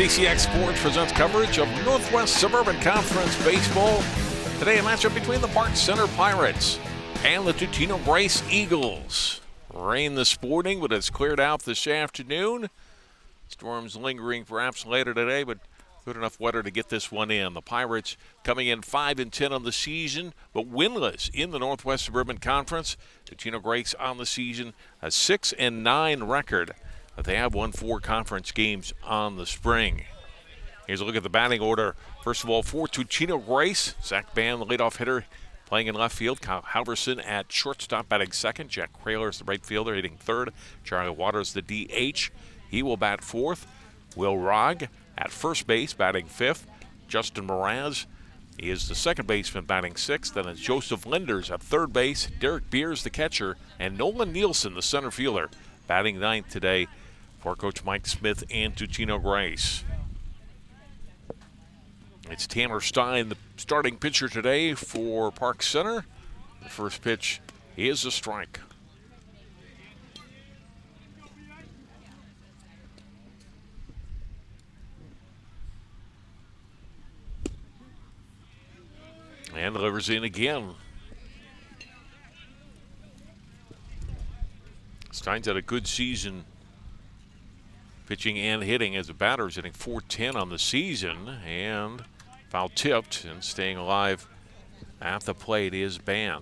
CCX Sports presents coverage of Northwest Suburban Conference Baseball. Today, a matchup between the Park Center Pirates and the Totino Grace Eagles. Rain this morning, but it's cleared out this afternoon. Storms lingering perhaps later today, but good enough weather to get this one in. The Pirates coming in 5-10 on the season, but winless in the Northwest Suburban Conference. Totino Grace on the season, a 6-9 record. But they have won 4 conference games on the spring. Here's a look at the batting order. First of all, for Totino Grace, Zach Band, the leadoff hitter, playing in left field. Kyle Halverson at shortstop, batting second. Jack Kraler is the right fielder, hitting third. Charlie Waters, the DH. He will bat fourth. Will Rogg at first base, batting fifth. Justin Mraz is the second baseman, batting sixth. Then it's Joseph Linders at third base. Derek Beers, the catcher. And Nolan Nielsen, the center fielder, batting ninth today for Coach Mike Smith and Totino Grace. It's Tanner Stein, the starting pitcher today for Park Center. The first pitch is a strike. And delivers in again. Stein's had a good season pitching and hitting as a batter. He's hitting .410 on the season, and foul tipped, and staying alive at the plate is Ban.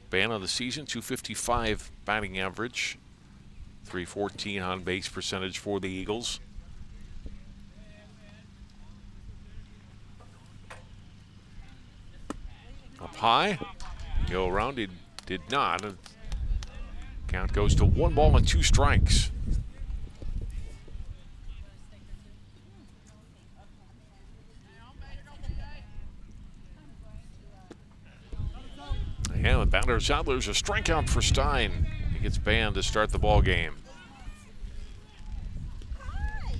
Ban on the season, .255 batting average, .314 on base percentage for the Eagles. Up high, go around, he did not. Count goes to 1 ball and 2 strikes. And the batter's out. There's a strikeout for Stein. He gets banned to start the ball game.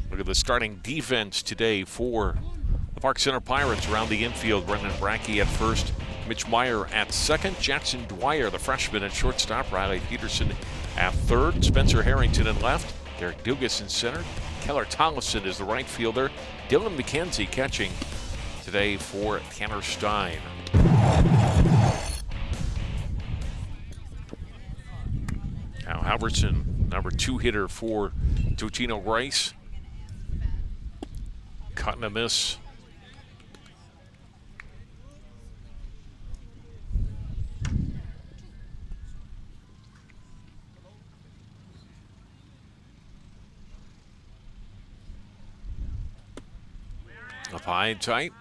Look at the starting defense today for the Park Center Pirates around the infield. Brendan Brackey at first. Mitch Meyer at second. Jackson Dwyer, the freshman, at shortstop. Riley Peterson at third. Spencer Harrington in left. Derek Dugas in center. Keller Tollefson is the right fielder. Dylan McKenzie catching today for Tanner Stein. Now Halverson, number 2 hitter for Totino Grace. Cut and a miss. Up high and tight.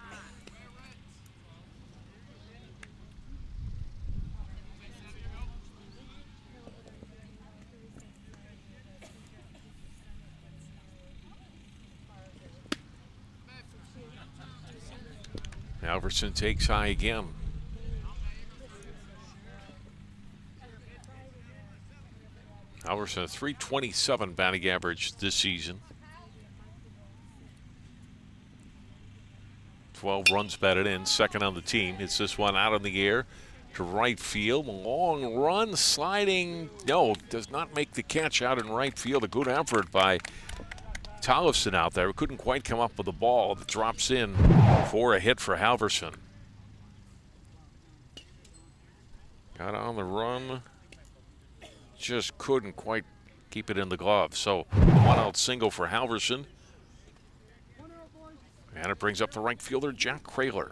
Halverson takes high again. Halverson, a .327 batting average this season. 12 runs batted in, second on the team. Hits this one out in the air to right field. Long run, sliding. No, does not make the catch out in right field. A good effort by Tollefson out there. Couldn't quite come up with the ball that drops in for a hit for Halverson. Got on the run. Just couldn't quite keep it in the glove. So, 1-out single for Halverson. And it brings up the right fielder, Jack Kraler.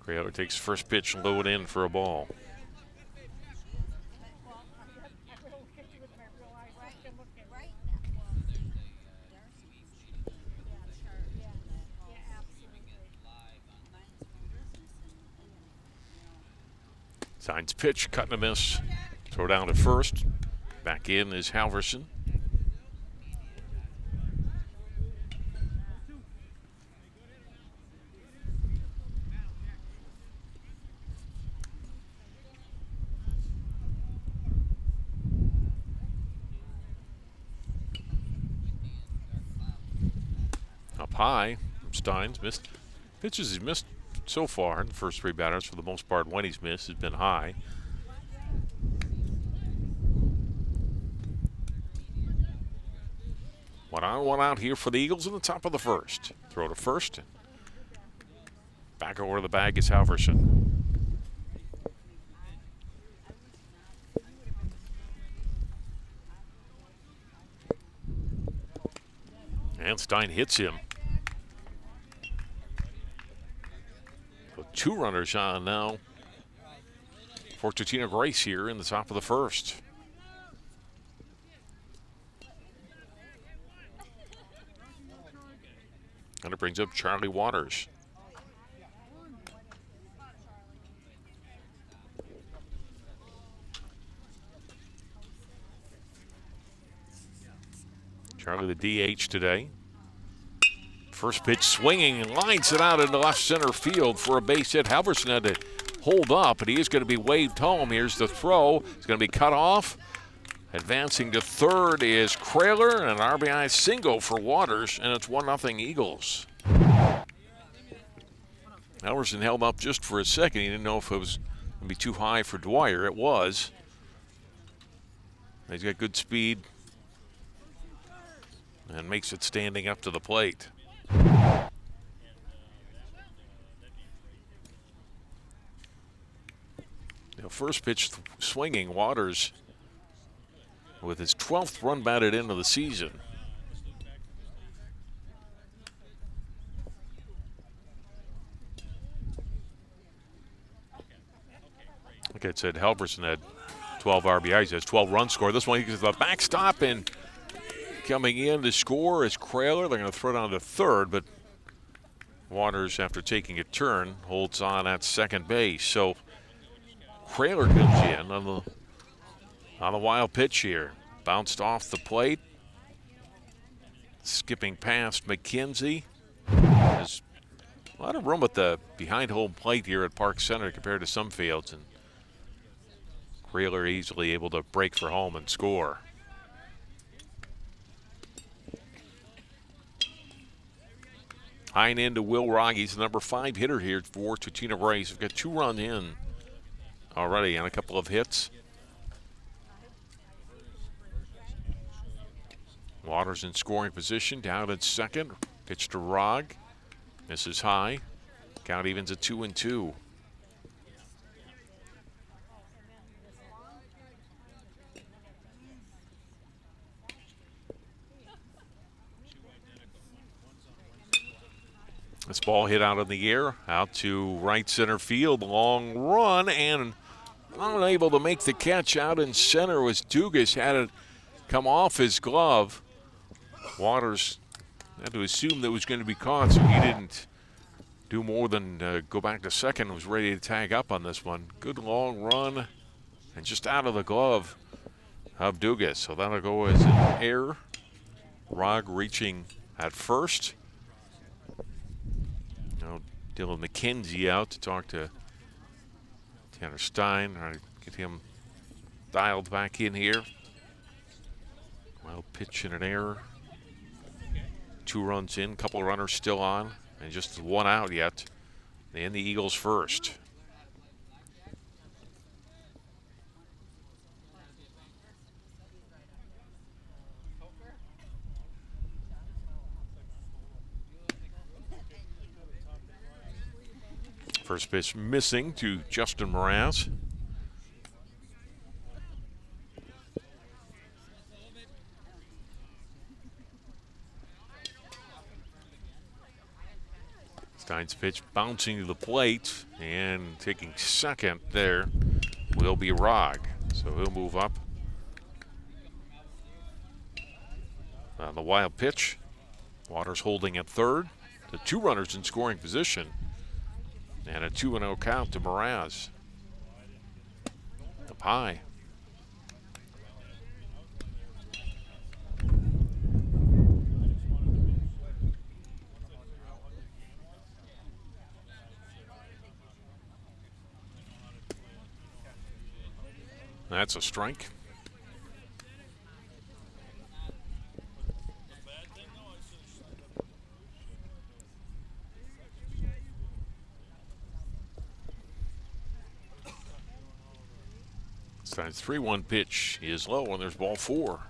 Kraler takes first pitch, low and in for a ball. Signs pitch, cut and a miss. Throw down to first. Back in is Halverson. Up high, Stein's missed pitches he's missed so far in the first 3 batters. For the most part, when he's missed has been high. One on, one out here for the Eagles in the top of the first. Throw to first. Back over the bag is Halverson. And Stein hits him. So 2 runners on now for Totino Grace here in the top of the first. And it brings up Charlie Waters. Charlie the DH today. First pitch swinging and lines it out into left center field for a base hit. Halverson had to hold up, but he is going to be waved home. Here's the throw. It's going to be cut off. Advancing to third is Kraler, and an RBI single for Waters, and it's 1-0 Eagles. Halverson held up just for a second. He didn't know if it was going to be too high for Dwyer. It was. He's got good speed and makes it standing up to the plate. First pitch swinging, Waters with his 12th run batted into the season. Like I said, Halverson had 12 RBIs, has 12 runs scored. This one he gets the backstop, and coming in to score is Kraler. They're going to throw down to third, but Waters, after taking a turn, holds on at second base. So Kraler comes in on the wild pitch here. Bounced off the plate. Skipping past McKenzie. There's a lot of room at the behind home plate here at Park Center compared to some fields. And Kraler easily able to break for home and score. High and into Will Rogge. He's the number 5 hitter here for Totino Grace. We've got 2 runs in already and a couple of hits. Waters in scoring position, down at second. Pitch to Rogge. Misses high. Count evens at 2-2. This ball hit out in the air, out to right center field. Long run, and unable to make the catch out in center was Dugas. Had it come off his glove. Waters had to assume that it was going to be caught, so he didn't do more than go back to second. Was ready to tag up on this one. Good long run, and just out of the glove of Dugas. So that'll go as an error. Rogge reaching at first. Now Dylan McKenzie out to talk to Tanner Stein. Trying to get him dialed back in here. Wild pitch and an error. 2 runs in, couple of runners still on, and just 1 out yet. And the Eagles first. First pitch missing to Justin Mraz. Stein's pitch bouncing to the plate, and taking second there will be Rogge. So he'll move up. On the wild pitch, Waters holding at third. The 2 runners in scoring position. And a 2-0 count to Mraz. Up high. That's a strike. Hartenstein's 3-1 pitch is low, and there's ball 4.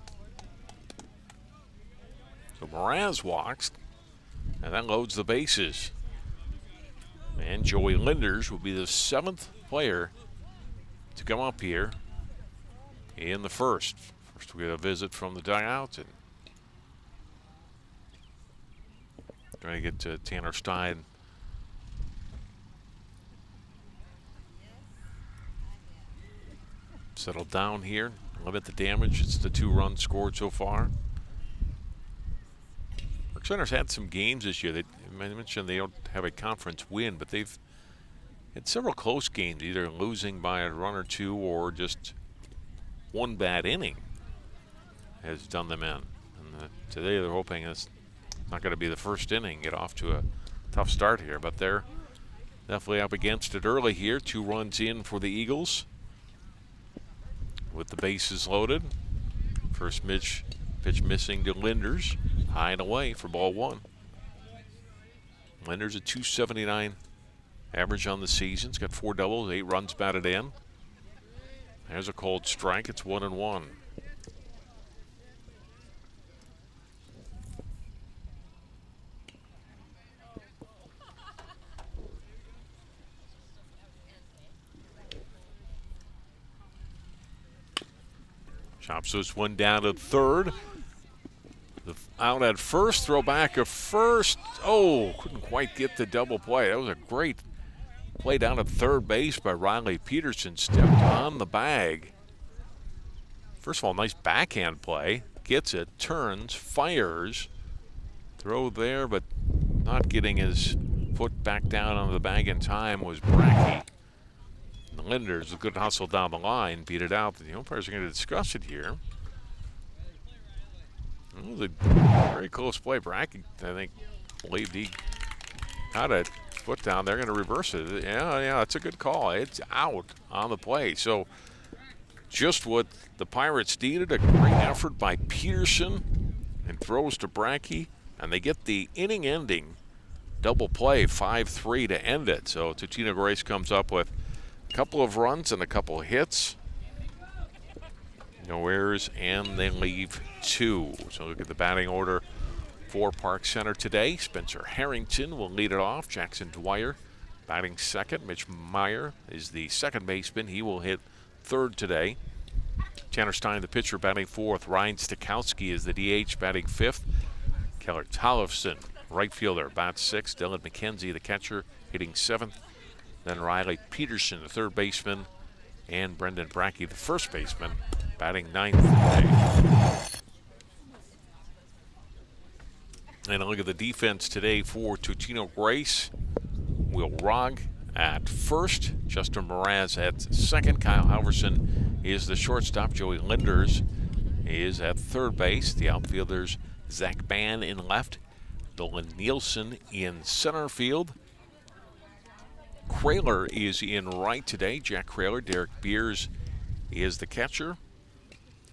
So Mraz walks, and that loads the bases. And Joey Linders will be the 7th player to come up here in the first. First, we get a visit from the dugout, and trying to get to Tanner Stein. Settle down here, limit the damage. It's the 2 runs scored so far. Rec Center's had some games this year. I mentioned they don't have a conference win, but they've had several close games, either losing by a run or 2 or just one bad inning has done them in. And today they're hoping it's not going to be the first inning, get off to a tough start here, but they're definitely up against it early here. 2 runs in for the Eagles with the bases loaded. First pitch missing to Linders, high and away for ball 1. Linders at .279 average on the season. He's got 4 doubles, 8 runs batted in. There's a cold strike. It's 1-1. Chops this one down to third. The out at first, throw back at first. Oh, couldn't quite get the double play. That was a great play down at third base by Riley Peterson. Stepped on the bag. First of all, nice backhand play. Gets it, turns, fires. Throw there, but not getting his foot back down on the bag in time was Brackey. Linders, a good hustle down the line, beat it out. The umpires are going to discuss it here. It was a very close play. Brackey, I think, believed he had a foot down. They're going to reverse it. Yeah, it's a good call. It's out on the play. So just what the Pirates needed, a great effort by Peterson, and throws to Brackey, and they get the inning-ending double play, 5-3 to end it. So Totino Grace comes up with couple of runs and a couple of hits. No errors, and they leave 2. So look at the batting order for Park Center today. Spencer Harrington will lead it off. Jackson Dwyer batting second. Mitch Meyer is the second baseman. He will hit third today. Tanner Stein, the pitcher, batting fourth. Ryan Stikowski is the DH, batting fifth. Keller Tollefson, right fielder, bats sixth. Dylan McKenzie, the catcher, hitting seventh. Then Riley Peterson, the third baseman, and Brendan Brackey, the first baseman, batting ninth today. And a look at the defense today for Totino Grace. Will Rogg at first, Justin Mraz at second, Kyle Halverson is the shortstop, Joey Linders is at third base, the outfielders Zach Bann in left, Dolan Nielsen in center field. Kraler is in right today. Jack Kraler, Derek Beers is the catcher.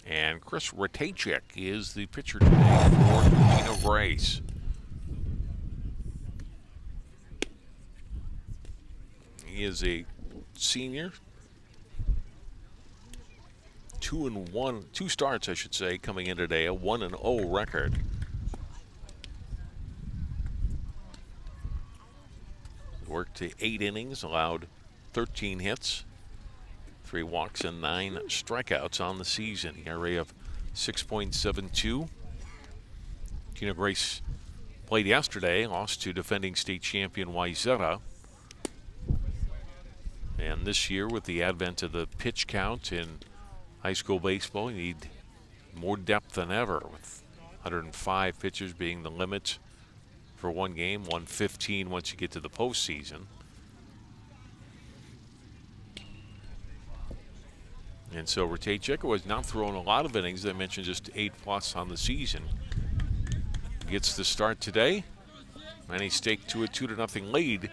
And Chris Ratajek is the pitcher today for Totino Grace. He is a senior. 2 starts, I should say, coming in today. A 1-0 record. Worked to 8 innings, allowed 13 hits, 3 walks, and 9 strikeouts on the season. ERA of 6.72. Totino Grace played yesterday, lost to defending state champion Wayzata. And this year, with the advent of the pitch count in high school baseball, you need more depth than ever, with 105 pitchers being the limit for one game, 115 once you get to the postseason. And so Ratajek, who has not thrown a lot of innings, I mentioned just 8+ on the season, gets the start today. And he's staked to a 2-0 lead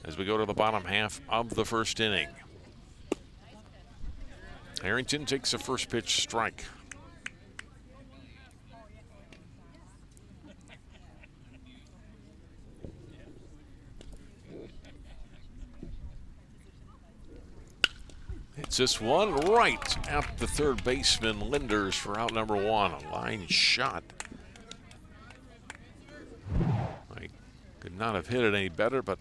as we go to the bottom half of the first inning. Harrington takes the first pitch strike. It's this one right at the third baseman, Linders, for out number one. A line shot. I could not have hit it any better, but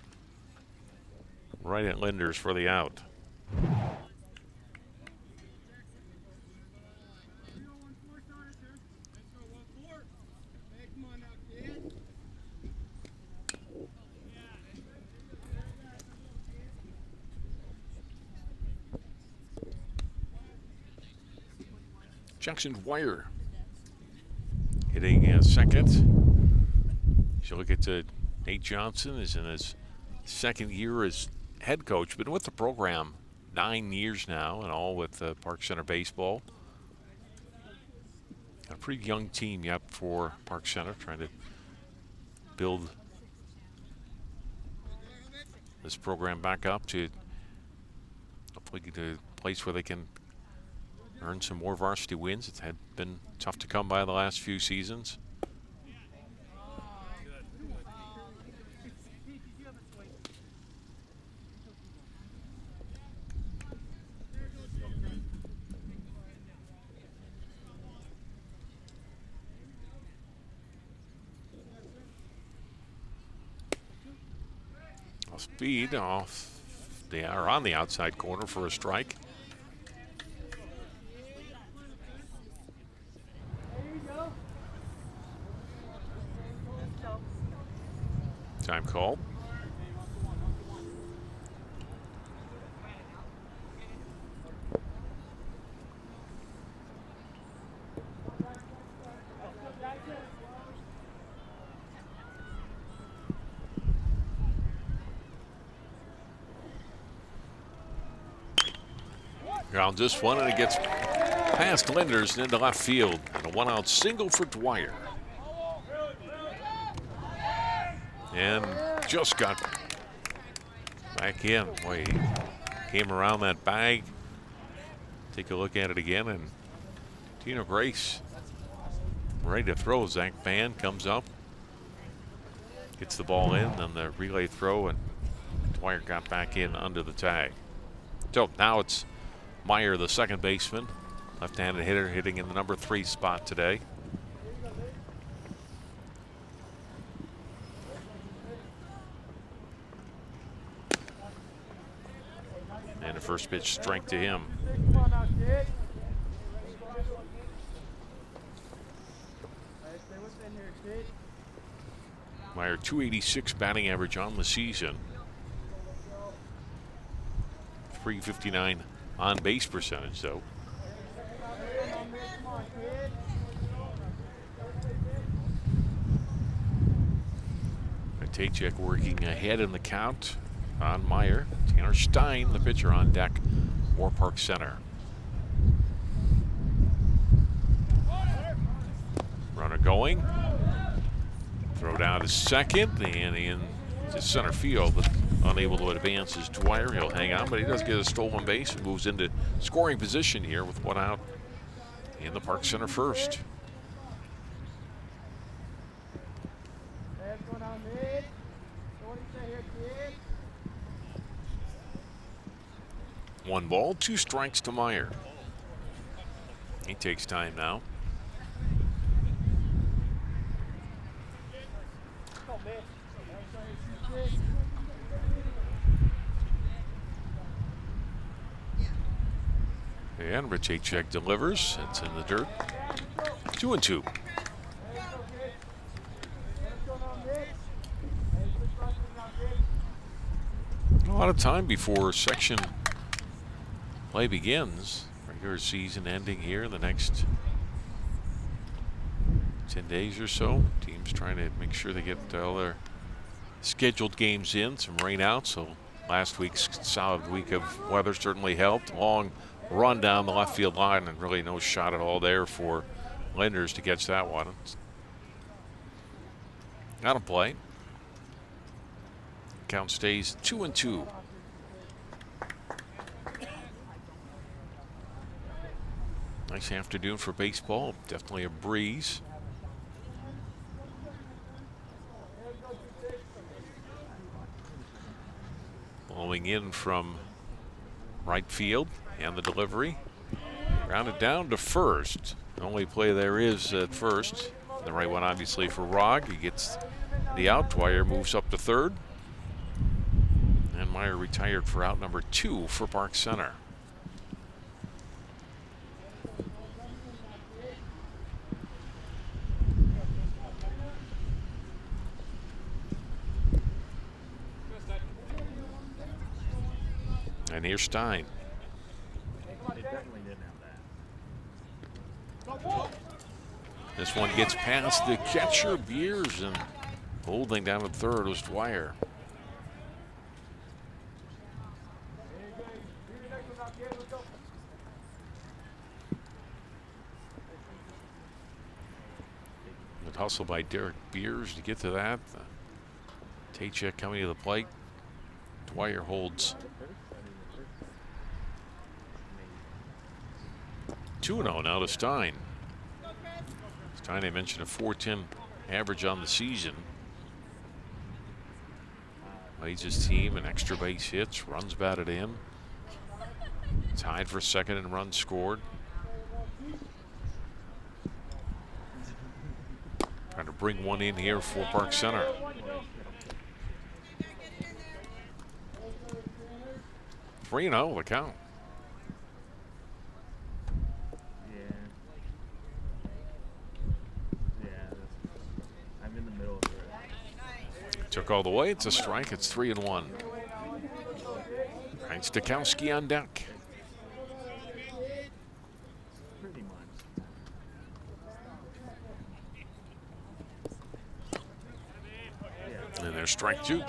right at Linders for the out. Jackson Dwyer hitting second. You look at Nate Johnson is in his second year as head coach, been with the program 9 years now, and all with Park Center baseball. A pretty young team yet for Park Center, trying to build this program back up to hopefully get to a place where they can earn some more varsity wins. It's had been tough to come by the last few seasons. Speed off. They are on the outside corner for a strike. Time called. Ground this one, and it gets past Linders and into left field. And a one-out single for Dwyer. And just got back in. Boy, he came around that bag. Take a look at it again, and Totino Grace ready to throw. Zach Van comes up, gets the ball in, then the relay throw, and Dwyer got back in under the tag. So now it's Meyer, the second baseman, left-handed hitter, hitting in the number 3 spot today. And the first pitch strike to him. Meyer, .286 batting average on the season. .359 on base percentage, though. Tajek working ahead in the count on Meyer. Tanner Stein, the pitcher, on deck for Park Center. Runner going. Throw down to second and in to center field, but unable to advance is Dwyer. He'll hang on, but he does get a stolen base and moves into scoring position here with one out in the Park Center first. One ball, 2 strikes to Meyer. He takes time now. And Richacek delivers. It's in the dirt. 2-2. A lot of time before section play begins. Regular season ending here in the next 10 days or so. Teams trying to make sure they get all their scheduled games in. Some rain out, so last week's solid week of weather certainly helped. Long run down the left field line, and really no shot at all there for Linders to catch that one. Out of play. Count stays 2-2. Nice afternoon for baseball. Definitely a breeze. Blowing in from right field. And the delivery. Grounded down to first. The only play there is at first. The right one, obviously, for Rogg. He gets the out. Dwyer moves up to third. And Meyer retired for out number 2 for Park Center. And here's Stein. They definitely didn't have that. This one gets past the catcher, Beers, and holding down at third was Dwyer. Good hustle by Derek Beers to get to that. Taychek coming to the plate. Dwyer holds 2-0 now to Stein. Stein, I mentioned, a .410 average on the season. Leads his team in extra base hits, runs batted in. Tied for second in runs scored. Trying to bring one in here for Park Center. Three and 0 the count. I'm in the middle of it. Took all the way. It's a strike. It's 3-1. Ryan Stakowski on deck. Pretty much. And there's strike 2.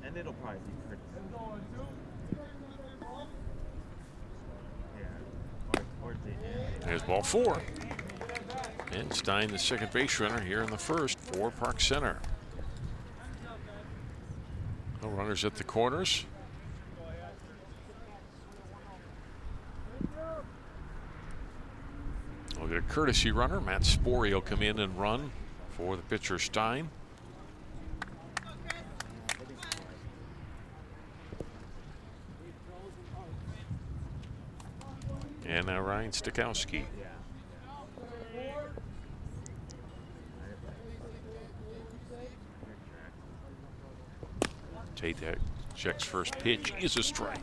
And it'll probably be pretty soon. Yeah. Or There's ball 4. And Stein, the second base runner here in the first for Park Center. No runners at the corners. We'll get a courtesy runner. Matt Sporey will come in and run for the pitcher Stein. And now Ryan Stakowski. Taychek's first pitch is a strike.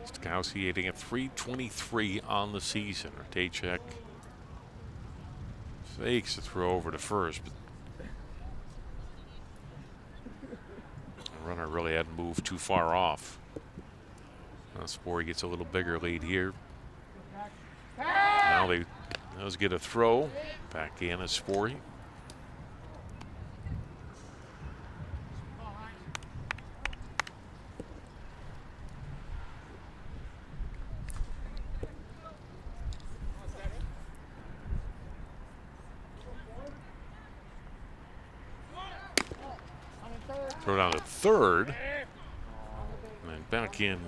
Stakowski hitting a .323 on the season. Taychek fakes a throw over to first, but the runner really hadn't moved too far off. Now Sporey gets a little bigger lead here. Now they does get a throw back in as Sporey. Throw down to third, and back in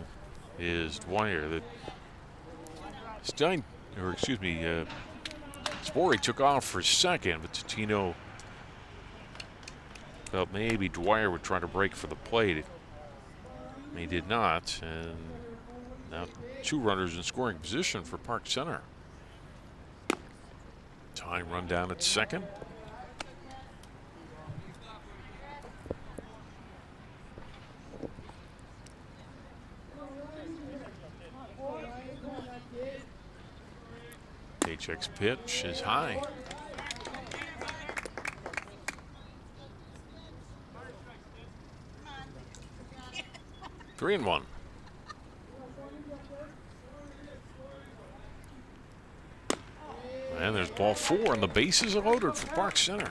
is Dwyer. That Sporey took off for second, but Totino felt maybe Dwyer would try to break for the plate. He did not, and now 2 runners in scoring position for Park Center. Time run down at second. Taychek's pitch is high. Three and 1. And there's ball 4, and the bases are loaded for Park Center.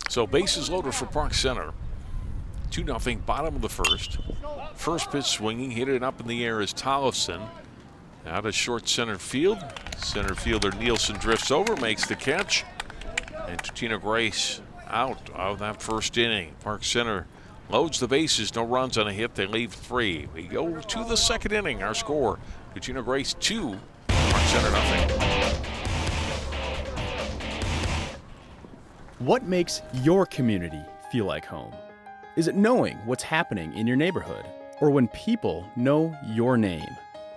So bases loaded for Park Center. 2-0, bottom of the first. First pitch swinging, hit it up in the air is Tollefson. Out of short center field. Center fielder Nielsen drifts over, makes the catch. And Totino Grace out of that first inning. Park Center loads the bases, no runs on a hit, they leave 3. We go to the second inning. Our score, Totino Grace 2, Park Center 0. What makes your community feel like home? Is it knowing what's happening in your neighborhood? Or when people know your name?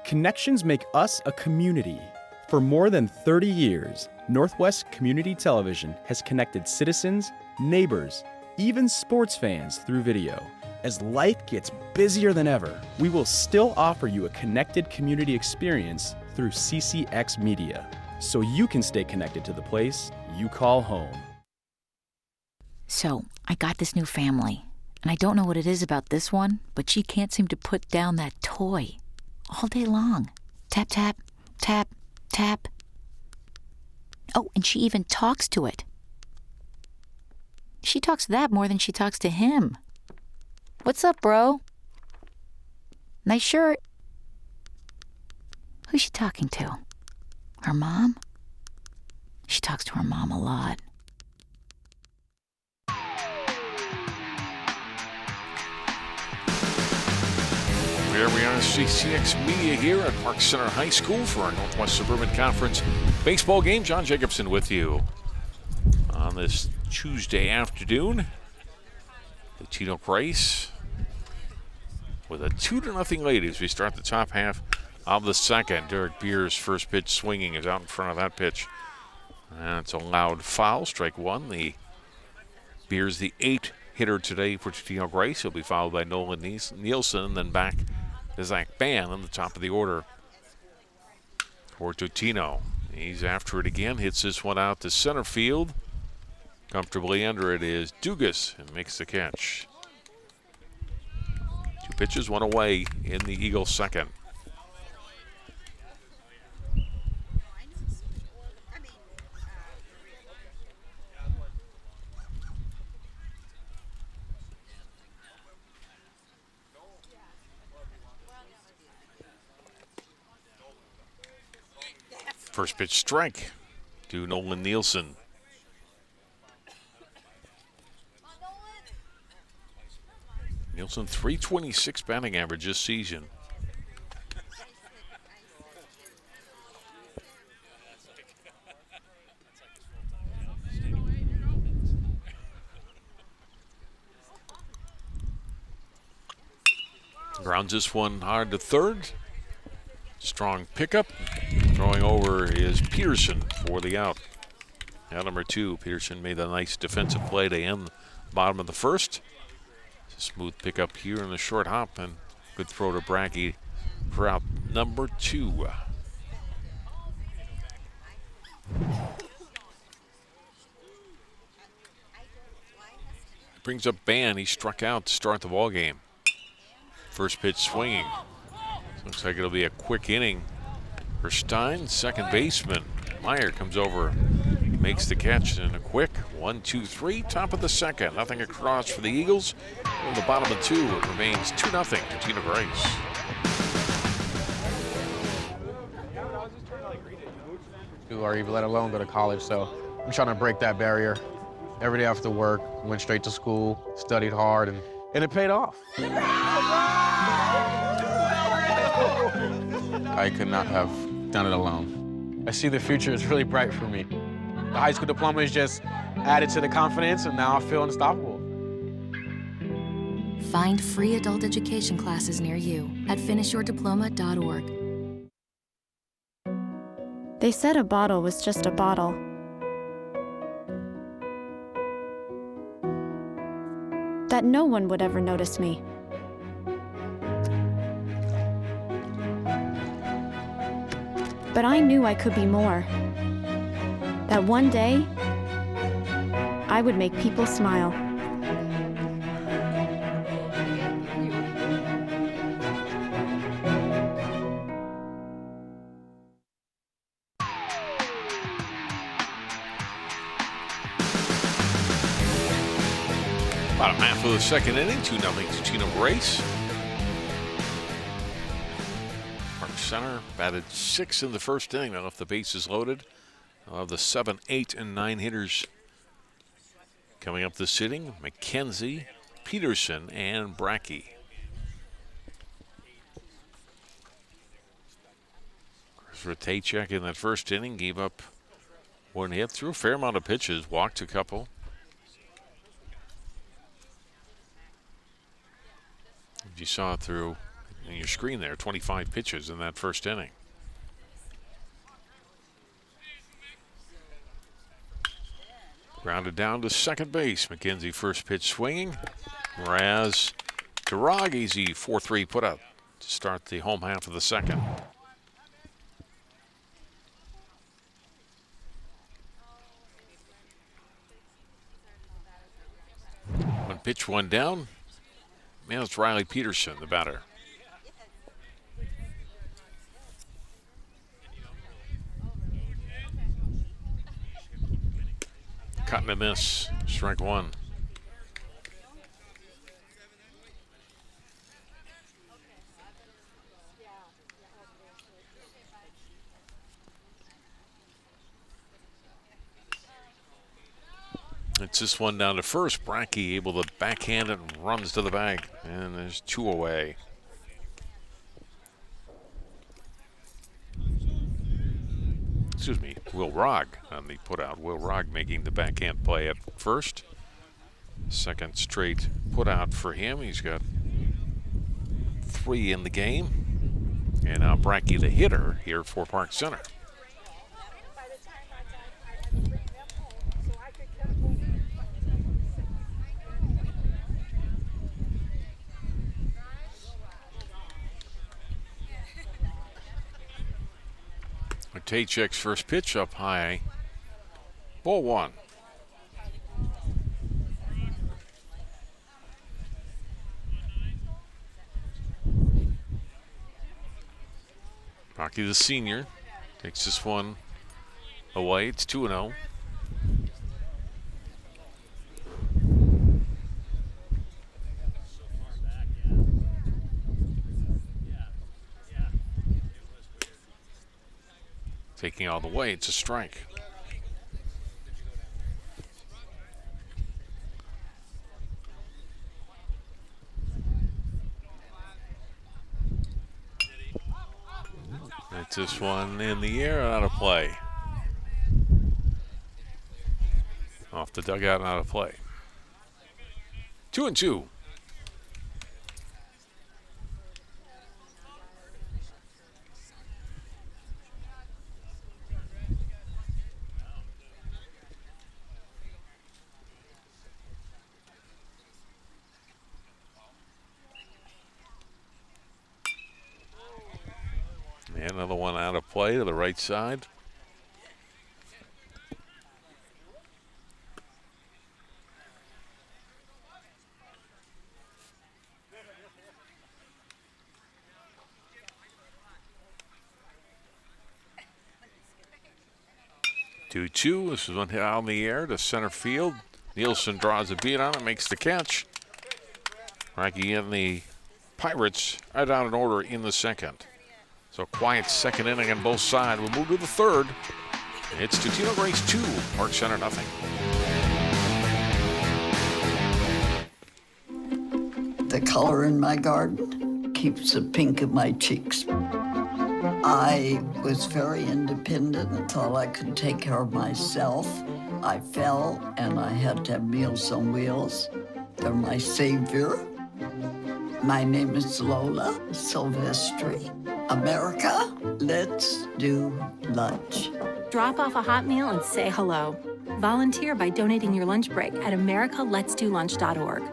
Connections make us a community. For more than 30 years, Northwest Community Television has connected citizens, neighbors, even sports fans through video. As life gets busier than ever, we will still offer you a connected community experience through CCX Media, so you can stay connected to the place you call home. So, I got this new family, and I don't know what it is about this one, but she can't seem to put down that toy all day long. Tap, tap, tap, tap. Oh, and she even talks to it. She talks to that more than she talks to him. What's up, bro? Nice shirt. Who's she talking to? Her mom? She talks to her mom a lot. Here we are, CCX Media here at Park Center High School for our Northwest Suburban Conference baseball game. John Jacobson with you on this Tuesday afternoon. Totino Grace with a 2-0 lead as we start the top half of the second. Derek Beers' first pitch swinging is out in front of that pitch. And it's a loud foul, strike one. The Beers, the 8th hitter today for Totino Grace. He'll be followed by Nolan Nielsen, and then back to Zach Ban on the top of the order for Totino. He's after it again, hits this one out to center field. Comfortably under it is Dugas and makes the catch. 2 pitches, 1 away in the Eagles' second. First pitch strike to Nolan Nielsen. Nielsen, .326 batting average this season. Grounds this one hard to third. Strong pickup. Throwing over is Peterson for the out. Out number 2, Peterson made a nice defensive play to end the bottom of the first. Smooth pickup here in the short hop, and good throw to Bracke for out number 2. Brings up Ban. He struck out to start the ball game. First pitch swinging. Looks like it'll be a quick inning for Stein, second baseman. Meyer comes over, makes the catch in a quick 1-2-3, top of the second. Nothing across for the Eagles. In the bottom of 2, it remains 2-0 Totino Grace. Or even let alone go to college, so I'm trying to break that barrier. Every day after work, went straight to school, studied hard, and it paid off. I could not have done it alone. I see the future is really bright for me. The high school diploma is just added to the confidence, and now I feel unstoppable. Find free adult education classes near you at finishyourdiploma.org. They said a bottle was just a bottle. That no one would ever notice me. But I knew I could be more. That one day, I would make people smile. Bottom half of the second inning, 2-0 Totino Grace. Park Center batted 6 in the first inning. They left the bases loaded. They'll have the 7, 8, and 9 hitters coming up this inning. McKenzie, Peterson, and Brackey. Rataychuk in that first inning gave up one hit, threw a fair amount of pitches, walked a couple. You saw it through in your screen there, 25 pitches in that first inning. Grounded down to second base. McKenzie first pitch swinging. Raz to Rog, easy 4-3 put out to start the home half of the second. One pitch, one down. Man, it's Riley Peterson, the batter. Cut and a miss. Strike one. It's this one down to first. Brackey able to backhand it and runs to the bag. And there's 2 away. Excuse me, Will Rogg on the putout. Will Rogg making the backhand play at first. Second straight putout for him. He's got 3 in the game. And now Brackey, the hitter, here for Park Center. Rataychuk's first pitch up high. Ball 1. Rocky the senior takes this one away. It's 2-0. Taking all the way, it's a strike. It's this one in the air, out of play. Off the dugout, out of play. 2-2. And another one out of play to the right side. Two. This is one hit out in the air to center field. Nielsen draws a beat on it, makes the catch. Rocky and the Pirates are down in order in the second. So quiet second inning on both sides. We'll move to the third. It's Totino Grace 2, Park Center nothing. The color in my garden keeps the pink in my cheeks. I was very independent and thought I could take care of myself. I fell and I had to have Meals on Wheels. They're my savior. My name is Lola Silvestri. America, let's do lunch. Drop off a hot meal and say hello. Volunteer by donating your lunch break at americaletsdolunch.org.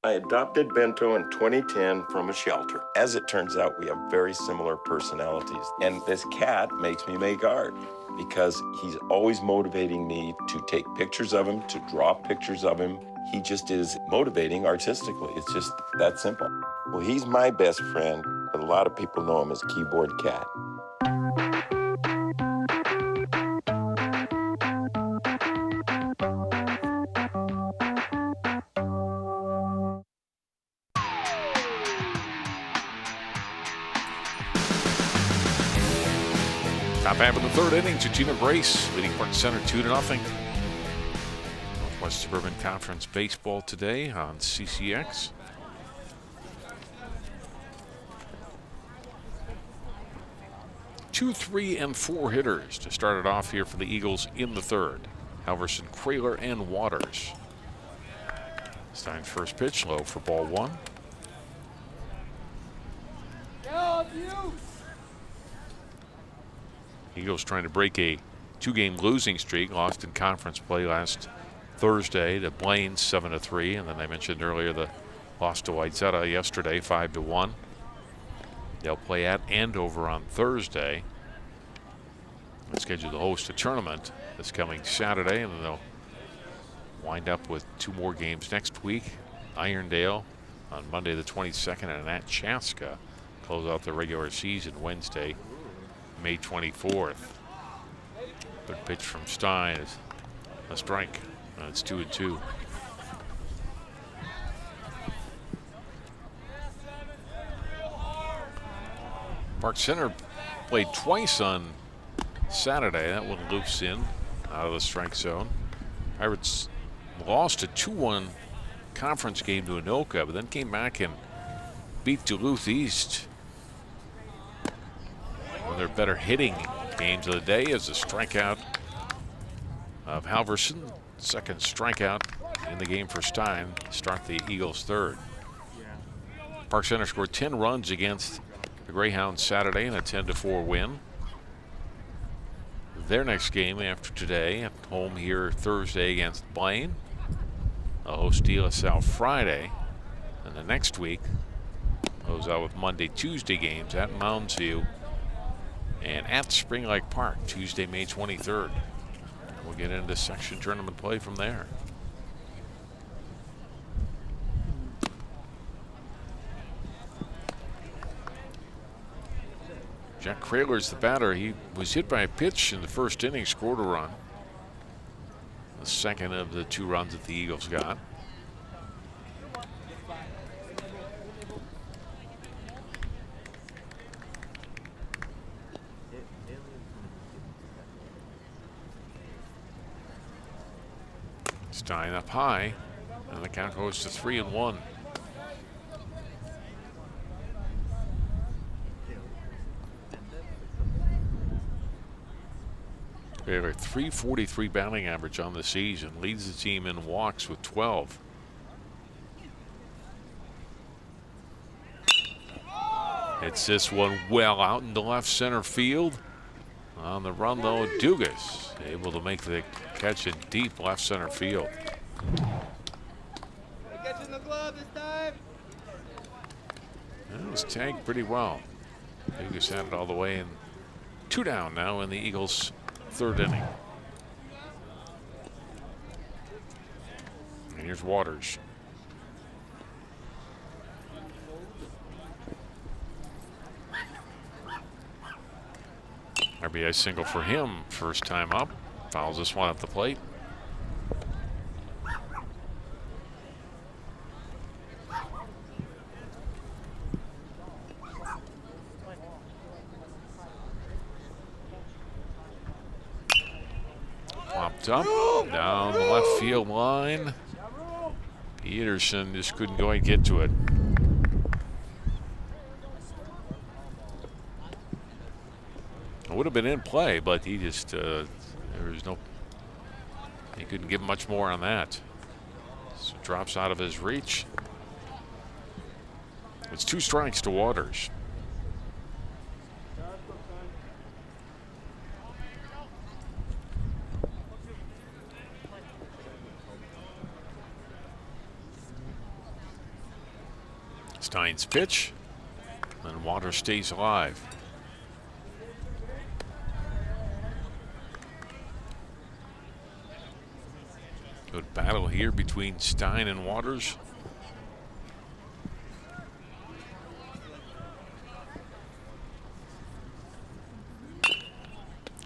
I adopted Bento in 2010 from a shelter. As it turns out, we have very similar personalities. And this cat makes me make art because he's always motivating me to take pictures of him, to draw pictures of him. He just is motivating artistically. It's just that simple. Well, he's my best friend, but a lot of people know him as Keyboard Cat. Top half of the third inning, Totino Grace leading Park Center 2-0. Northwest Suburban Conference baseball today on CCX. Two, 3, and 4 hitters to start it off here for the Eagles in the third. Halverson, Kraler, and Waters. Stein's first pitch, low for ball 1. Eagles trying to break a 2-game losing streak. Lost in conference play last Thursday to Blaine 7-3, and then I mentioned earlier the loss to Wayzata yesterday 5-1. They'll play at Andover on Thursday. They're scheduled to host a tournament this coming Saturday, and then they'll wind up with 2 more games next week. Irondale on Monday the 22nd, and at Chaska close out the regular season Wednesday, May 24th. Good pitch from Stein is a strike. It's 2-2. Park Center played twice on Saturday. That one loops in out of the strike zone. Pirates lost a 2-1 conference game to Anoka, but then came back and beat Duluth East. One of their better hitting games of the day is a strikeout of Halverson. Second strikeout in the game for Stein to start the Eagles' third. Park Center scored 10 runs against the Greyhounds Saturday in a 10-4 win. Their next game after today at home here Thursday against Blaine. A host De La Salle Friday. And the next week goes out with Monday, Tuesday games at Mounds View and at Spring Lake Park Tuesday, May 23rd. We'll get into section tournament play from there. Jack Kraler's the batter. He was hit by a pitch in the first inning, scored a run. The second of the 2 runs that the Eagles got. Stein up high, and the count goes to 3-1. They have a .343 batting average on the season, leads the team in walks with 12. Hits this one well out into left center field. On the run though, Dugas able to make the catch in deep left center field. It was tagged pretty well. Dugas had it all the way, and 2 down now in the Eagles' third inning. And here's Waters. RBI single for him, first time up. Fouls this one at the plate. Popped up, down the left field line. Peterson just couldn't go and get to it. It would have been in play, but he just, there was no, he couldn't give much more on that. So drops out of his reach. It's 2 strikes to Waters. Stein's pitch, and Waters stays alive. Good battle here between Stein and Waters.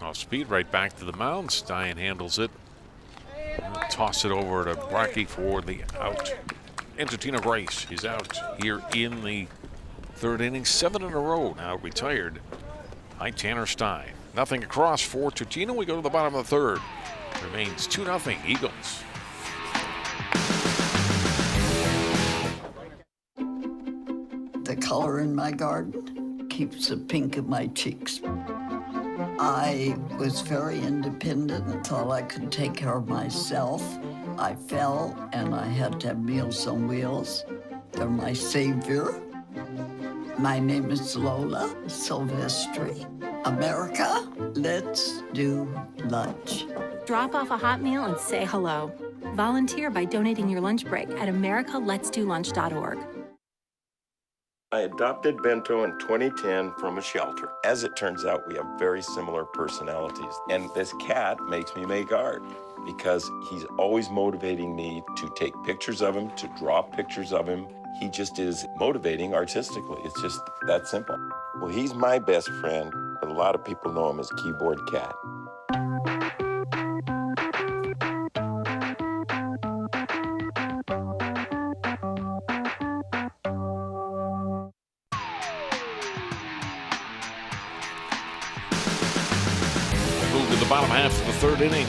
Off speed right back to the mound. Stein handles it. Toss it over to Brackey for the out. And Totino Grace is out here in the third inning. 7 in a row now retired by Tanner Stein. Nothing across for Totino. We go to the bottom of the third. Remains 2-0 Eagles. The color in my garden keeps the pink in my cheeks. I was very independent and thought I could take care of myself. I fell and I had to have Meals on Wheels. They're my savior. My name is Lola Silvestri. America, let's do lunch. Drop off a hot meal and say hello. Volunteer by donating your lunch break at americaletsdolunch.org. I adopted Bento in 2010 from a shelter. As it turns out, we have very similar personalities. And this cat makes me make art because he's always motivating me to take pictures of him, to draw pictures of him. He just is motivating artistically. It's just that simple. Well, he's my best friend, but a lot of people know him as Keyboard Cat. Move to the bottom half of the third inning.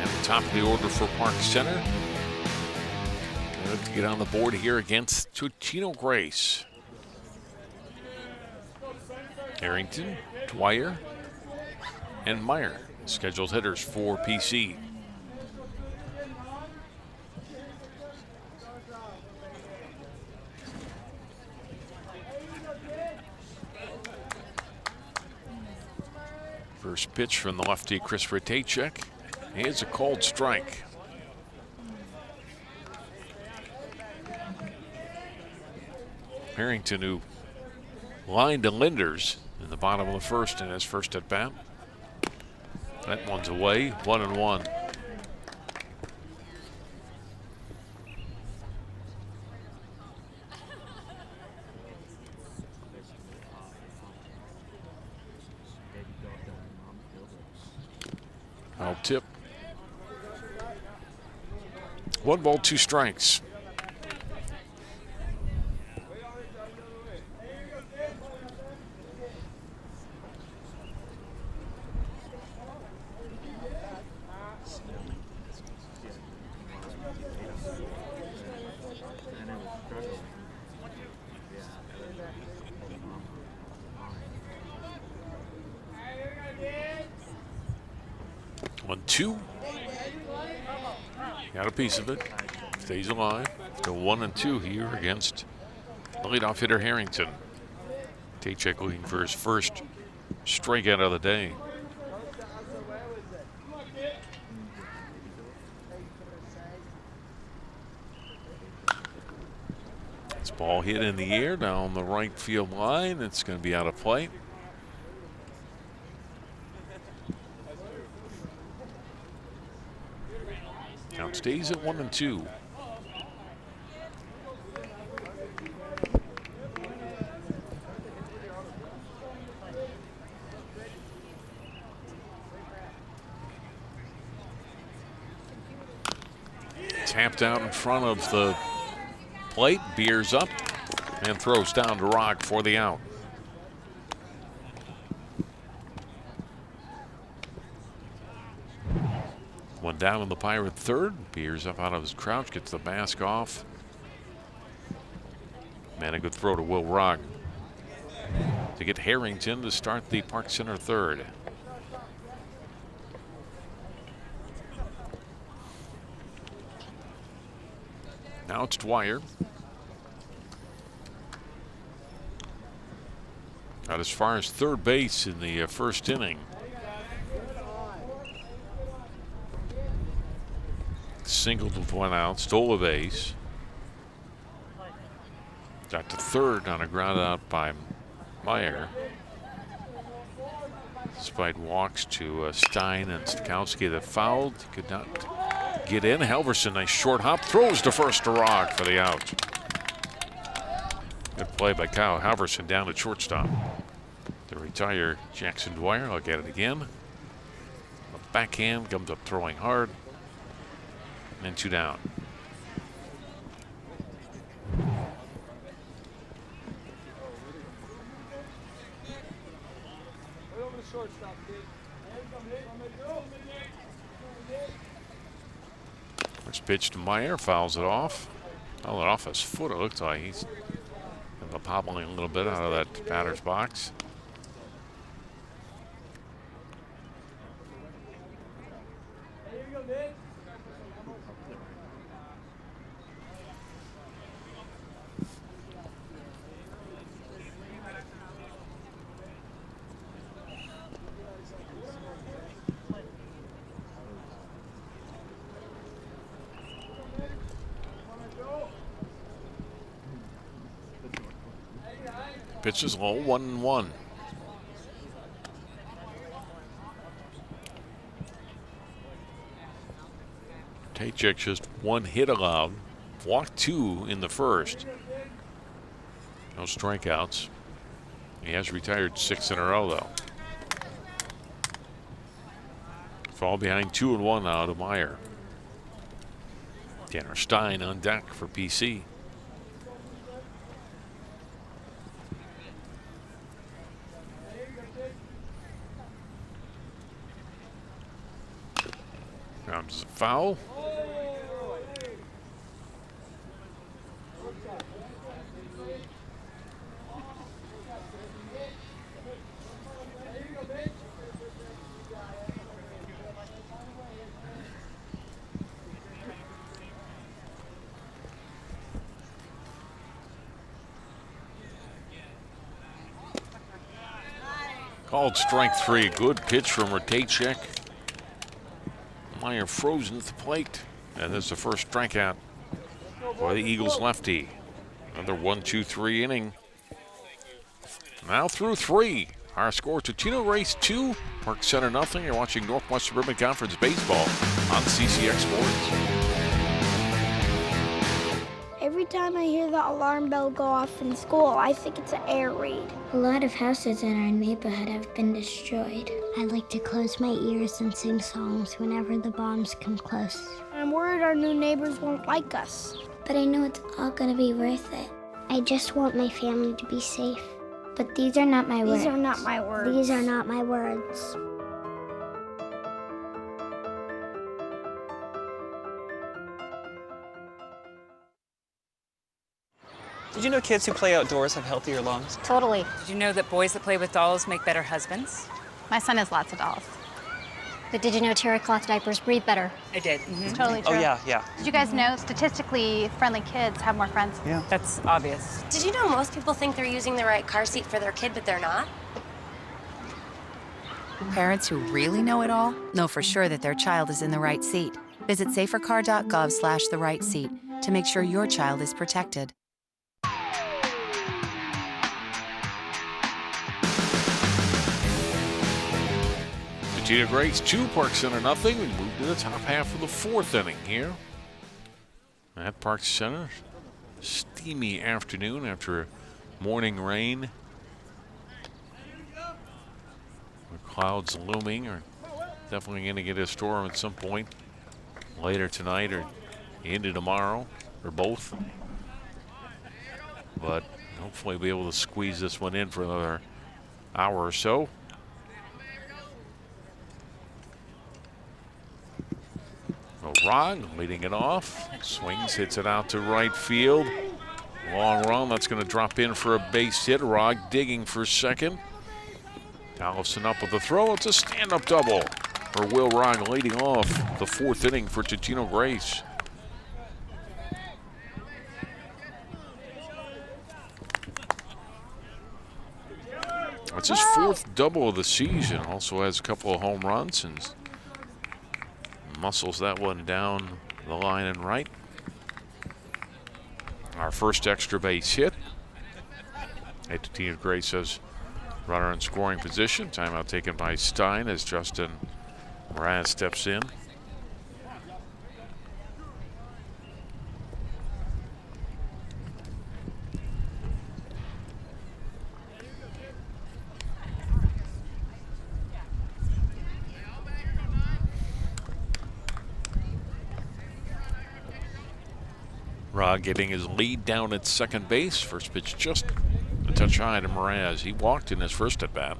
At the top of the order for Park Center. Good to get on the board here against Totino Grace. Harrington, Dwyer, and Meyer, scheduled hitters for PC. First pitch from the lefty Chris Ratajczyk is a called strike. Harrington, who lined to Linders in the bottom of the first in his first at bat. That one's away, 1-1. I'll tip. 1 ball, 2 strikes. Two. Got a piece of it. Stays alive. Go 1-2 here against the leadoff hitter Harrington. Ratajczyk looking for his first strikeout of the day. This ball hit in the air down the right field line. It's going to be out of play. Count stays at 1-2. Tapped out in front of the plate, Beers up, and throws down to Rock for the out. One down in the Pirate third. Beers up out of his crouch, gets the mask off. Man, a good throw to Will Rock to get Harrington to start the Park Center third. Now it's Dwyer. Got as far as third base in the first inning. Singled with 1 out, stole a base. Got to third on a ground out by Meyer. Despite walks to Stein and Stakowski that fouled, could not get in. Halverson, nice short hop, throws to first to Rock for the out. Good play by Kyle Halverson down at shortstop. To retire Jackson Dwyer, look at it again. A backhand, comes up throwing hard. And 2 down. First pitch to Meyer, fouls it off. Fouled it off his foot, it looks like. He's hobbling a little bit out of that batter's box. Pitch is low, 1-1. Taychik just one hit allowed. Walked 2 in the first. No strikeouts. He has retired 6 in a row, though. Fall behind 2-1 now to Meyer. Tanner Stein on deck for PC. Comes a foul. Called strike 3. Good pitch from Ratachek. Meyer frozen at the plate. And there's the first strikeout for the Eagles lefty. Another 1-2-3 inning. Now through 3. Our score, Totino Grace 2, Park Center nothing. You're watching Northwest Suburban Conference Baseball on CCX Sports. Every time I hear the alarm bell go off in school, I think it's an air raid. A lot of houses in our neighborhood have been destroyed. I like to close my ears and sing songs whenever the bombs come close. I'm worried our new neighbors won't like us. But I know it's all gonna be worth it. I just want my family to be safe. But these are not my words. These are not my words. These are not my words. Did you know kids who play outdoors have healthier lungs? Totally. Did you know that boys that play with dolls make better husbands? My son has lots of dolls. But did you know terry cloth diapers breathe better? I did. It's totally true. Oh, yeah. Did you guys know statistically friendly kids have more friends? Yeah. That's obvious. Did you know most people think they're using the right car seat for their kid, but they're not? Parents who really know it all know for sure that their child is in the right seat. Visit safercar.gov/the right seat to make sure your child is protected. Totino Grace 2, Park Center nothing. We move to the top half of the 4th inning here at Park Center. Steamy afternoon after morning rain. The clouds looming are definitely going to get a storm at some point later tonight or into tomorrow or both. But hopefully we'll be able to squeeze this one in for another hour or so. Rod leading it off. Swings, hits it out to right field. Long run, that's going to drop in for a base hit. Rod digging for second. Allison up with the throw. It's a stand-up double for Will Rod leading off the 4th inning for Totino Grace. It's his 4th double of the season. Also has a couple of home runs and muscles that one down the line and right. Our first extra base hit. Totino Grace says runner in scoring position. Timeout taken by Stein as Justin Moraz steps in. Rod getting his lead down at second base. First pitch just a touch high to Moraz. He walked in his first at bat.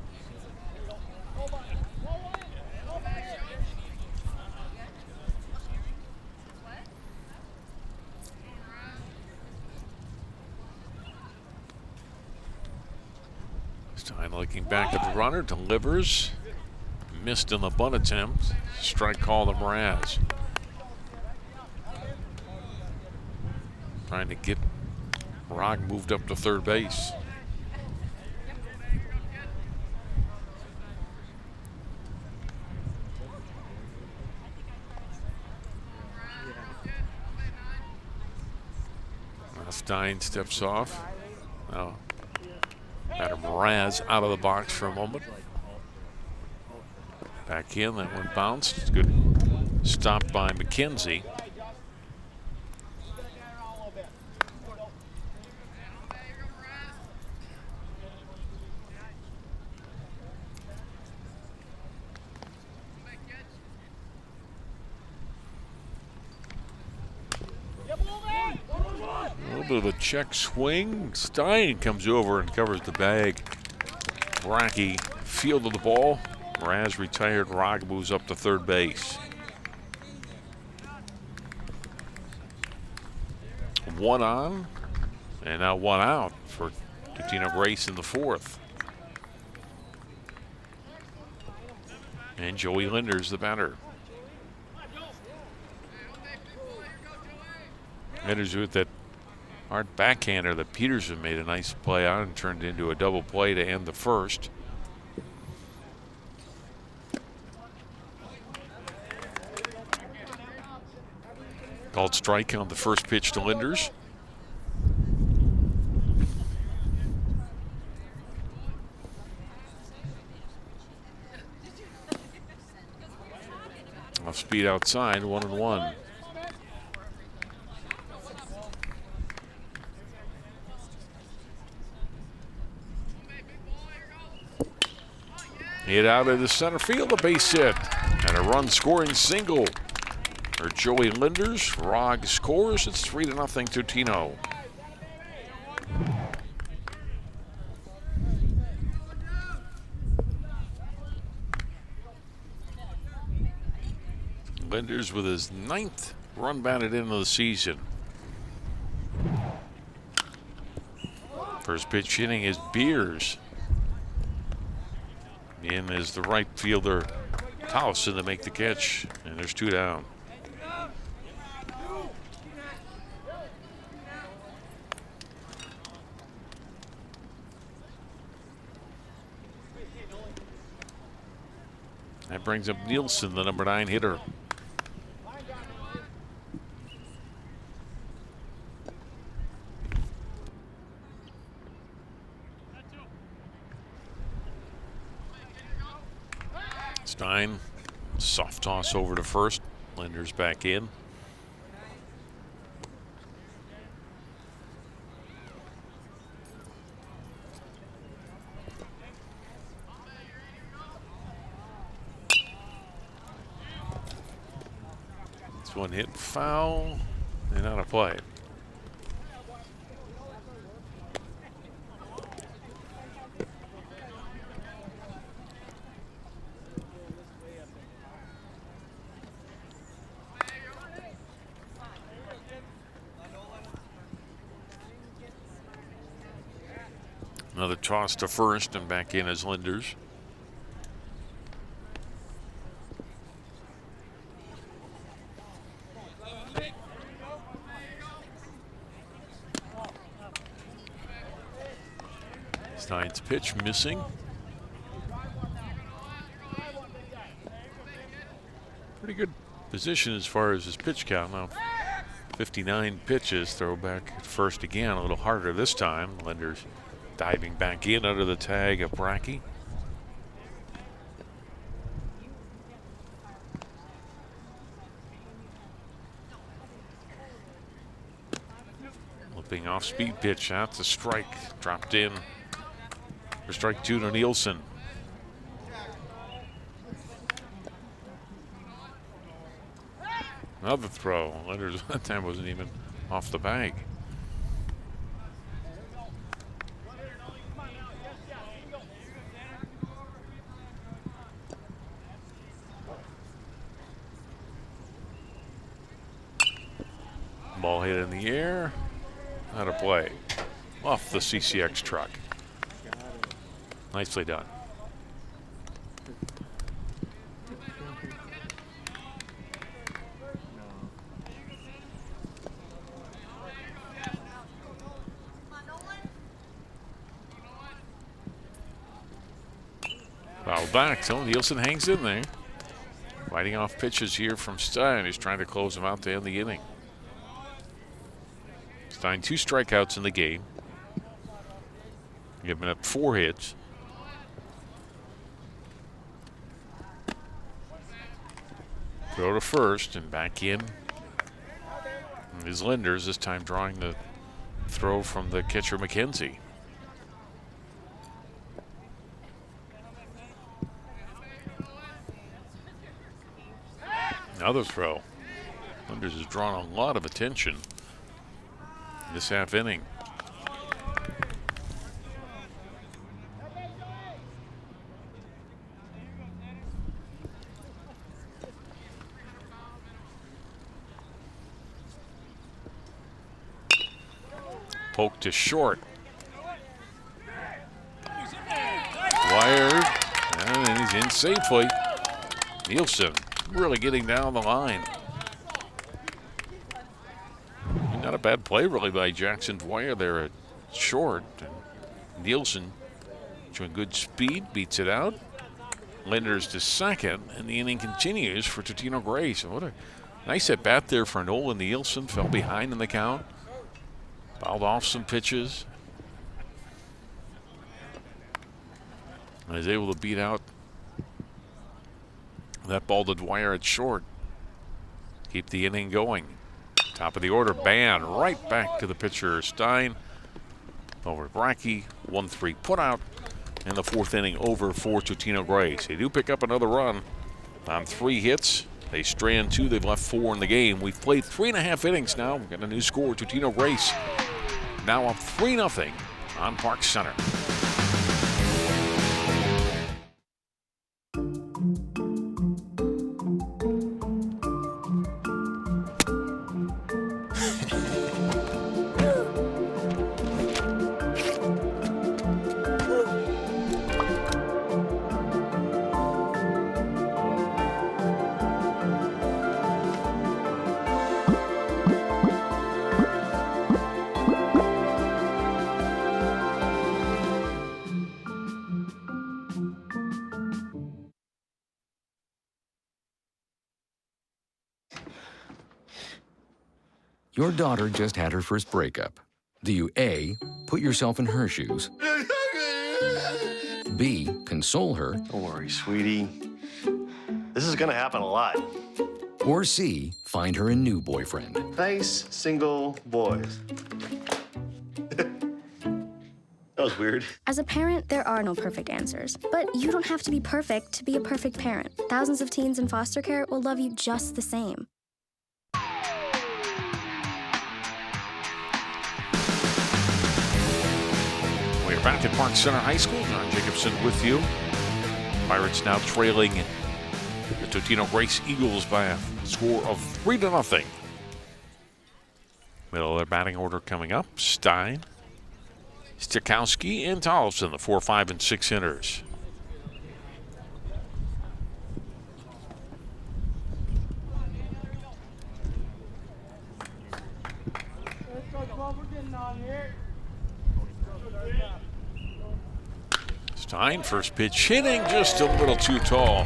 Stein looking back at the runner, delivers. Missed in the bunt attempt. Strike call to Mraz. Trying to get Rog moved up to third base. Stein steps off. Now, Adam Mraz out of the box for a moment. Back in, that one bounced. It's good stop by McKenzie. A little bit of a check swing. Stein comes over and covers the bag. Brackey fielded the ball. Mraz retired. Rog moves up to third base. One on, and now one out for Totino Grace in the fourth. And Joey Linder's the batter. Linder's with that hard backhander that Peterson made a nice play on and turned into a double play to end the first. Called strike on the first pitch to Linders. Off speed outside, 1-1. Hit out of the center field, a base hit, and a run scoring single for Joey Linders. Rog scores. It's 3-0 Totino. Linders with his 9th run batted in of the season. First pitch hitting is Beers. In is the right fielder Towson to make the catch, and there's 2 down. That brings up Nielsen, the number 9 hitter. Stein, soft toss over to first. Linders back in. This one hit foul and out of play. Another toss to first and back in as Linders. Stein's pitch missing. Pretty good position as far as his pitch count now. 59 pitches, throw back at first again, a little harder this time. Linders diving back in under the tag of Brackey. Looping off speed pitch out to strike, dropped in for strike 2 to Nielsen. Another throw. Linders that time wasn't even off the bag. Ball hit in the air, out of play, off the CCX truck. Nicely done. Foul back, so Nielsen hangs in there. Fighting off pitches here from Stein. He's trying to close him out to end the inning. Stein 2 strikeouts in the game. Giving up 4 hits. Throw to first and back in. And his Linders this time drawing the throw from the catcher McKenzie. Another throw. Linders has drawn a lot of attention this half inning. Poke to short. Wired, and he's in safely. Nielsen really getting down the line. Not a bad play really by Jackson Dwyer there at short. And Nielsen showing good speed, beats it out. Linders to second, and the inning continues for Totino Grace. What a nice at bat there for Nolan Nielsen. Fell behind in the count. Fouled off some pitches. And is able to beat out that ball to Dwyer at short. Keep the inning going. Top of the order, Ban right back to the pitcher, Stein. Over Brackey, 1-3 put out. And the 4th inning over for Totino Grace. They do pick up another run on 3 hits. They strand 2, they've left 4 in the game. We've played 3.5 innings now. We've got a new score. Totino Grace now up 3-0 on Park Center. Your daughter just had her first breakup. Do you A, put yourself in her shoes? B, console her? Don't worry, sweetie. This is gonna happen a lot. Or C, find her a new boyfriend? Nice, single boys. That was weird. As a parent, there are no perfect answers. But you don't have to be perfect to be a perfect parent. Thousands of teens in foster care will love you just the same. We're back at Park Center High School. John Jacobson with you. Pirates now trailing the Totino Grace Eagles by a score of 3-0. Middle of their batting order coming up. Stein, Stikowski, and Tollefson, the 4, 5, and 6 hitters. Stein, first pitch hitting just a little too tall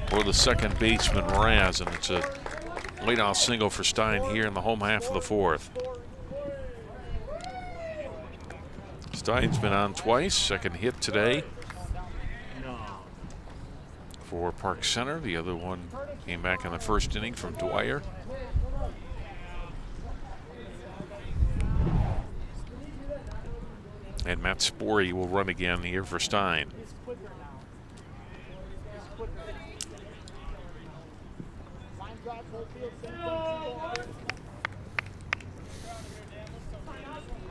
for the second baseman Raz, and it's a leadoff single for Stein here in the home half of the 4th. Stein's been on twice, second hit today for Park Center. The other one came back in the first inning from Dwyer. And Matt Sporey will run again here for Stein.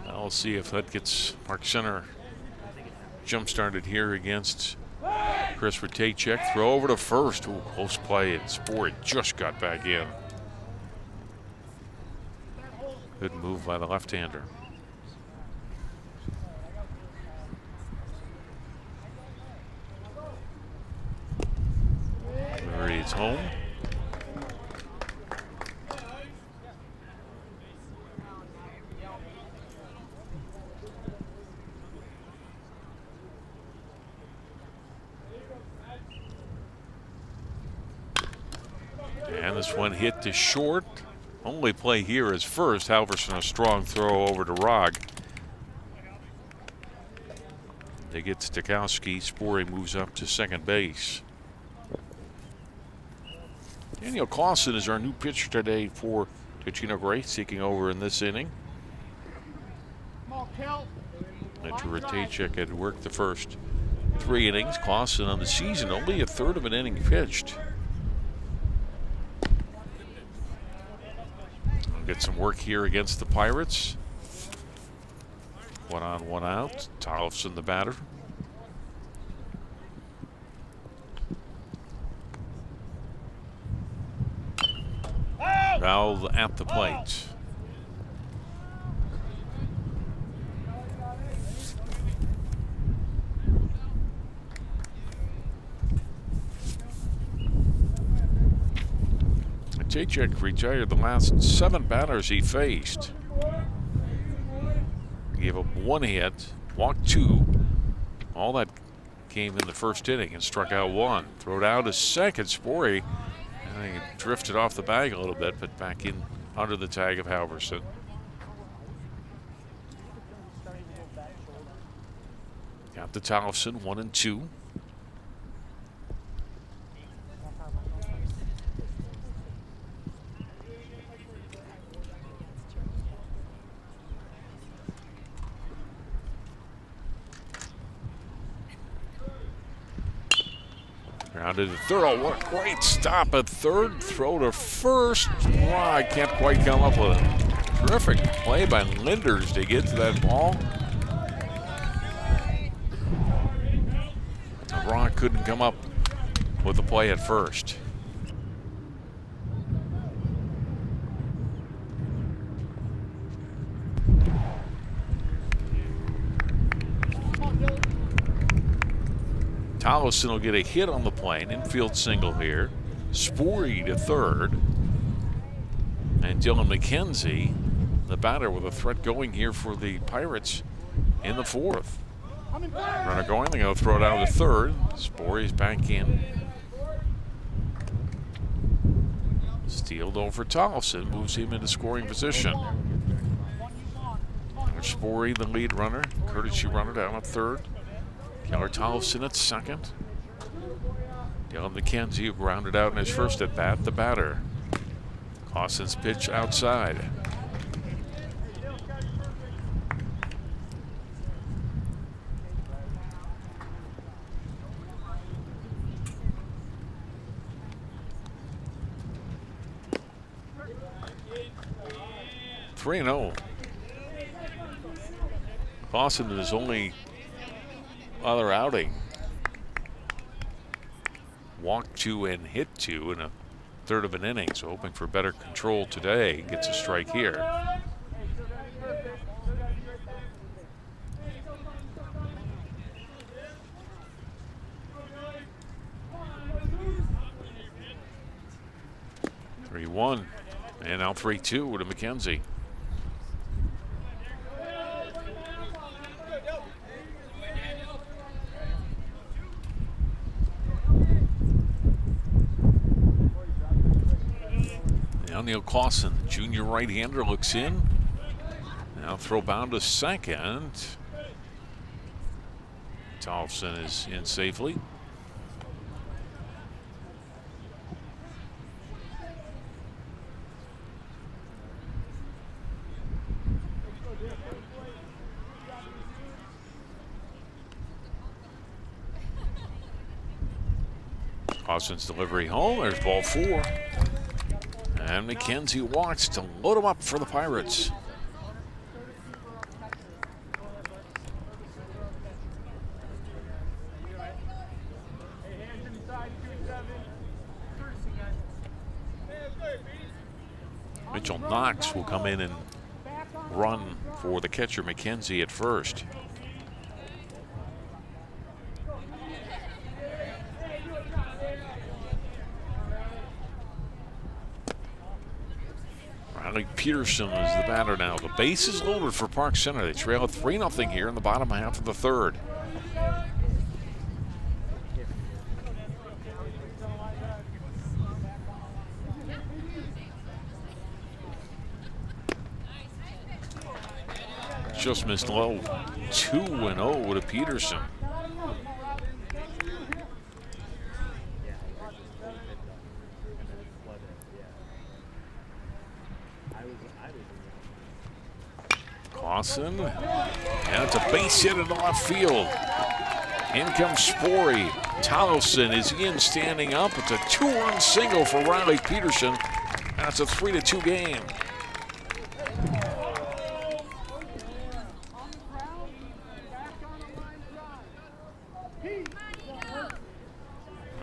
I'll see if that gets Park Center jump-started here against Chris Ratajczyk. Throw over to first. Ooh, close play, and Sporey just got back in. Good move by the left-hander. It's home. And this one hit to short. Only play here is first. Halverson, a strong throw over to Rog. They get Stakowski. Spory moves up to second base. Daniel Clausen is our new pitcher today for Totino Grace, taking over in this inning. Andrew Ratajczyk had worked the first 3 innings. Clausen on the season only a third of an inning pitched. Get some work here against the Pirates. 1 on, 1 out. Tollefson the batter. Foul at the plate. Ratajczyk retired the last 7 batters he faced. Gave up 1 hit, walked 2. All that came in the first inning and struck out 1. Throw it out a second. Spory, I think it drifted off the bag a little bit, but back in under the tag of Halverson. Got the Tollefson, 1 and 2. Grounded to third. Oh, what a great stop at third. Throw to first. I can't quite come up with it. Terrific play by Linders to get to that ball. Rock couldn't come up with the play at first. Tollefson will get a hit on the plane, infield single here. Spory to third. And Dylan McKenzie, the batter, with a threat going here for the Pirates in the 4th. Runner going, they're going to throw it out to third. Spory's back in. Steeled over Tollefson, moves him into scoring position. Spory, the lead runner, courtesy runner down at third. Keller Tollefson at second. Dylan McKenzie, who grounded out in his first at bat, the batter. Clausen's pitch outside. Three 3-0. Clausen is only other outing. Walked 2 and hit 2 in a third of an inning, so hoping for better control today. Gets a strike here. (3-1) and now 3-2 to McKenzie. Neil Clausen, junior right-hander, looks in. Now throw bound to second. Tollefson is in safely. Clausen's delivery home. There's ball 4. And McKenzie walks to load him up for the Pirates. Mitchell Knox will come in and run for the catcher McKenzie at first. Riley Peterson is the batter now. The base is loaded for Park Center. They trail 3-0 here in the bottom half of the third. Just missed low. 2-0 to Peterson. Clausen, and it's a base hit in the left field. In comes Spory. Tolleson is in, standing up. It's a 2-run single for Riley Peterson. That's a 3-2 game.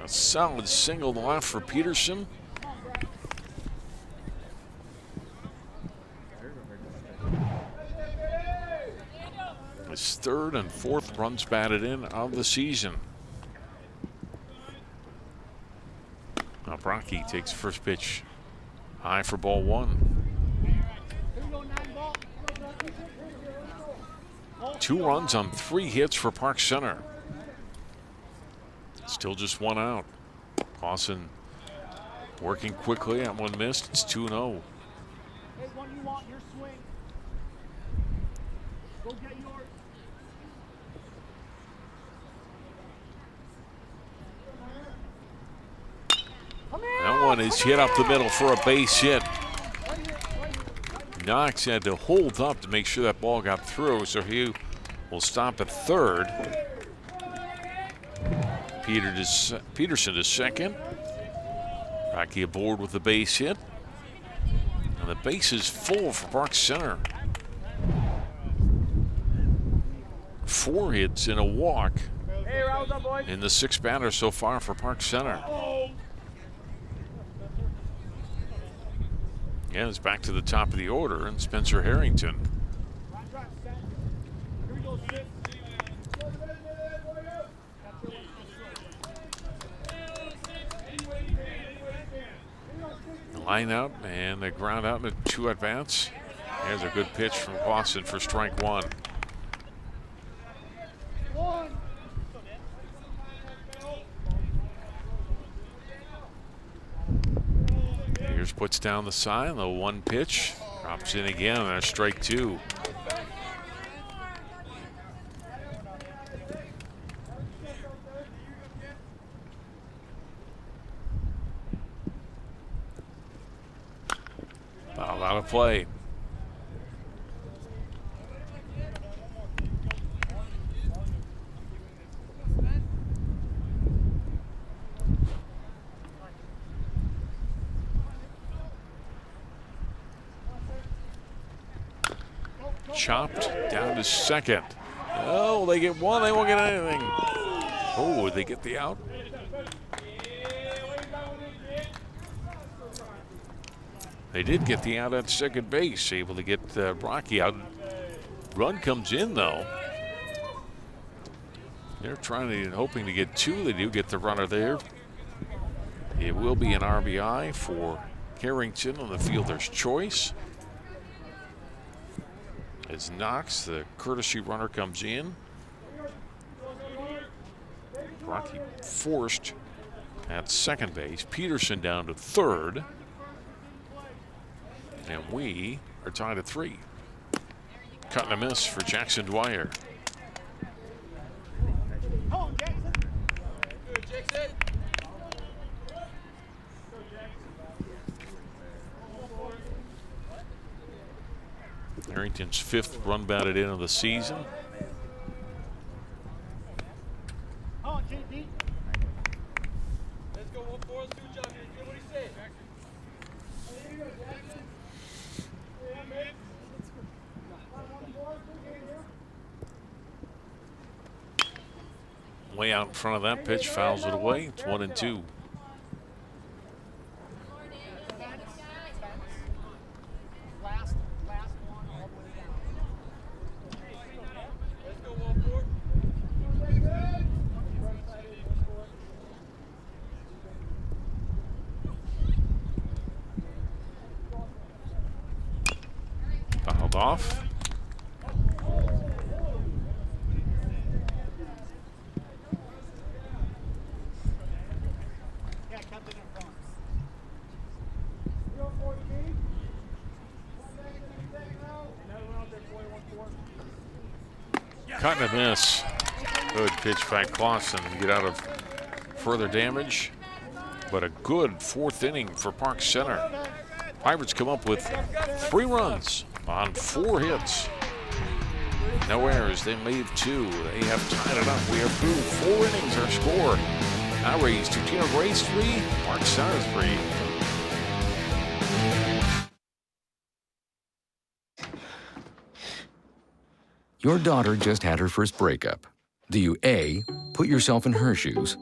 A solid single to left for Peterson. His third and fourth runs batted in of the season. Now Brocky takes first pitch high for ball one. 2 runs on 3 hits for Park Center. Still just 1 out. Clausen working quickly. That one missed. It's 2-0. That one is hit up the middle for a base hit. Knox had to hold up to make sure that ball got through, so he will stop at third. Peterson is second. Rocky aboard with the base hit. And the base is full for Park Center. 4 hits and a walk in the 6 batters so far for Park Center. Yeah, it's back to the top of the order, and Spencer Harrington. The line out and the ground out in 2 at-bats. There's a good pitch from Clausen for strike 1. Ayers puts down the sign, the 1 pitch, drops in again, and there's strike 2. Foul out of play. Chopped down to second. Oh, they get 1, they won't get anything. Oh, they get the out. They did get the out at second base, able to get Rocky out. Run comes in, though. They're hoping to get 2. They do get the runner there. It will be an RBI for Harrington on the fielder's choice. As Knox, the courtesy runner, comes in. Rocky forced at second base. Peterson down to third. And we are tied at 3. Cut and a miss for Jackson Dwyer. Harrington's 5th run batted in of the season. Way out in front of that pitch, fouls it away. It's 1-2. fouled off. Cut and a miss. Good pitch by Clausen to get out of further damage. But a good fourth inning for Park Center. Pirates come up with 3 runs on 4 hits. No errors, they leave 2. They have tied it up. We have through 4 innings, our score. Now raised Totino Grace 3, Park Center 3. Your daughter just had her first breakup. Do you A, put yourself in her shoes?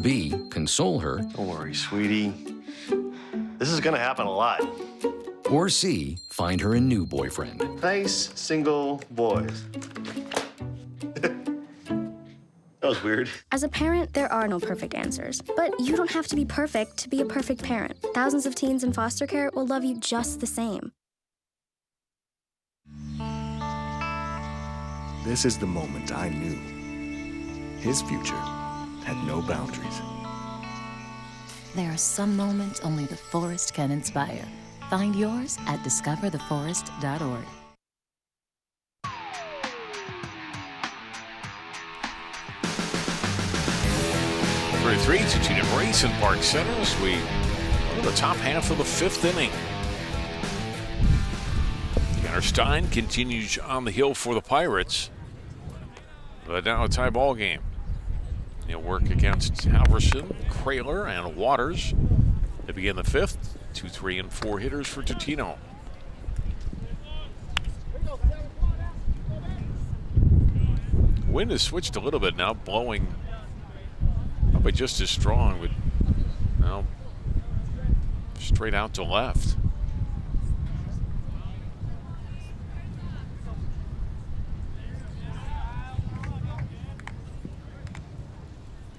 B, console her? Don't worry, sweetie. This is gonna happen a lot. Or C, find her a new boyfriend? Nice, single boys. That was weird. As a parent, there are no perfect answers. But you don't have to be perfect to be a perfect parent. Thousands of teens in foster care will love you just the same. This is the moment I knew. His future had no boundaries. There are some moments only the forest can inspire. Find yours at discovertheforest.org. Three, Totino Grace and Park Center as we go to the top half of the 5th inning. Stein continues on the hill for the Pirates, but now a tie ball game. He'll work against Halverson, Kraler, and Waters to begin the 5th. 2, 3, and 4 hitters for Totino. Wind has switched a little bit now, blowing probably just as strong, but now straight out to left.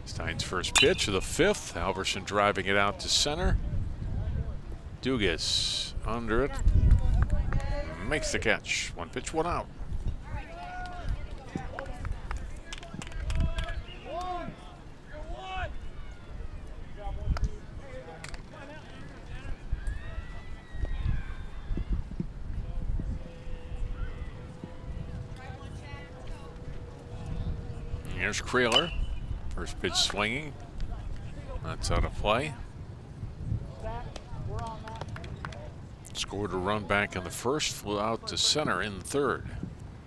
Stein's first pitch of the 5th. Halverson driving it out to center. Dugas under it. Makes the catch. 1 pitch, 1 out. Here's Kraler. First pitch swinging. That's out of play. Scored a run back in the 1st, flew out to center in the 3rd.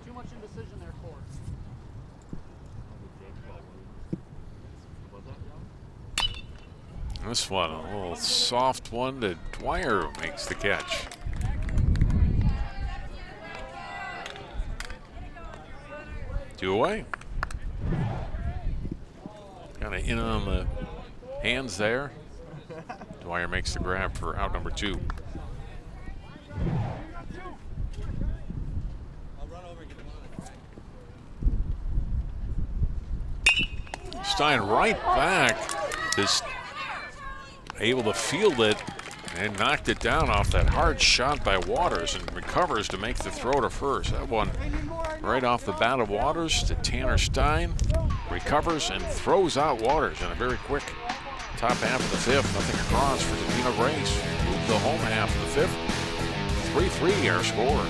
Too much indecision there, Court. This one, a little soft one to Dwyer, makes the catch. Two away. Kind of in on the hands there. Dwyer makes the grab for out number 2. Stein right back, just able to field it and knocked it down off that hard shot by Waters and recovers to make the throw to first. That one right off the bat of Waters to Tanner Stein. Recovers and throws out Waters in a very quick top half of the 5th. Nothing across for Totino Grace. Move the home half of the 5th. 3-3 our score.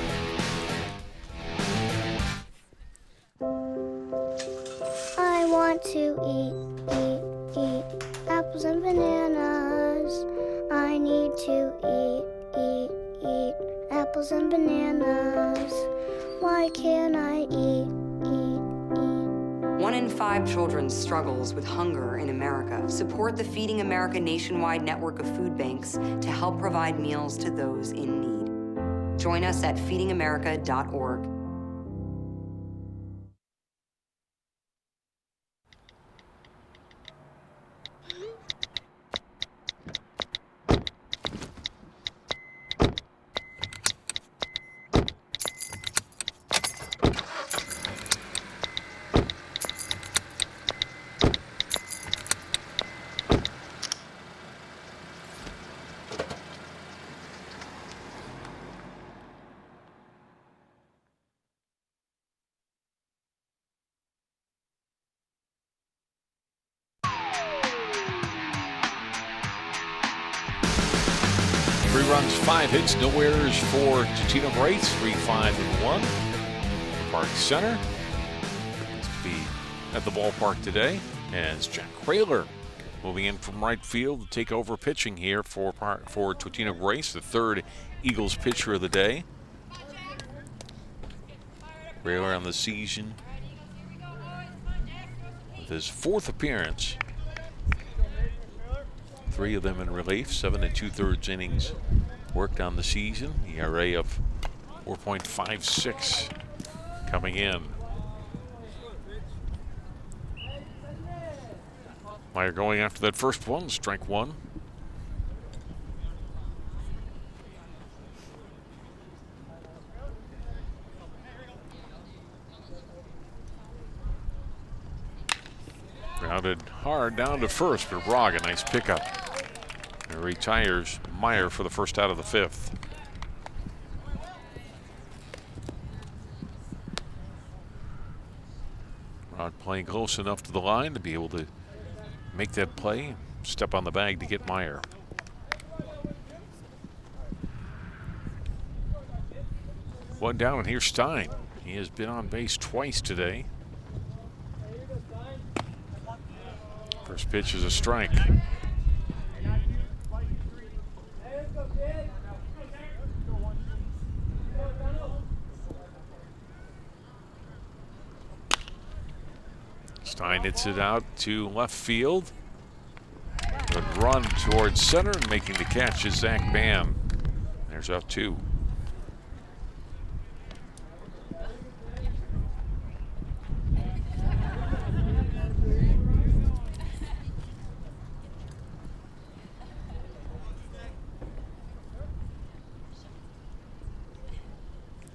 I want to eat apples and bananas. I need to eat apples and bananas. Why can't I eat? 1 in 5 children struggles with hunger in America. Support the Feeding America nationwide network of food banks to help provide meals to those in need. Join us at feedingamerica.org. runs, 5 hits, no errors for Totino Grace, 3-5-1. Park Center to be at the ballpark today as Jack Kraler moving in from right field to take over pitching here for Totino Grace, the third Eagles pitcher of the day. Kraler on the season with his 4th appearance. 3 of them in relief, 7 2/3 innings worked on the season. ERA of 4.56 coming in. Meyer going after that first one, strike 1. Grounded hard down to first, but Rogg, a nice pickup. And retires Meyer for the first out of the 5th. Rogg playing close enough to the line to be able to make that play, step on the bag to get Meyer. One down, and here's Stein. He has been on base twice today. First pitch is a strike. Stein hits it out to left field. Good run towards center, and making the catch is Zach Bam. There's out 2.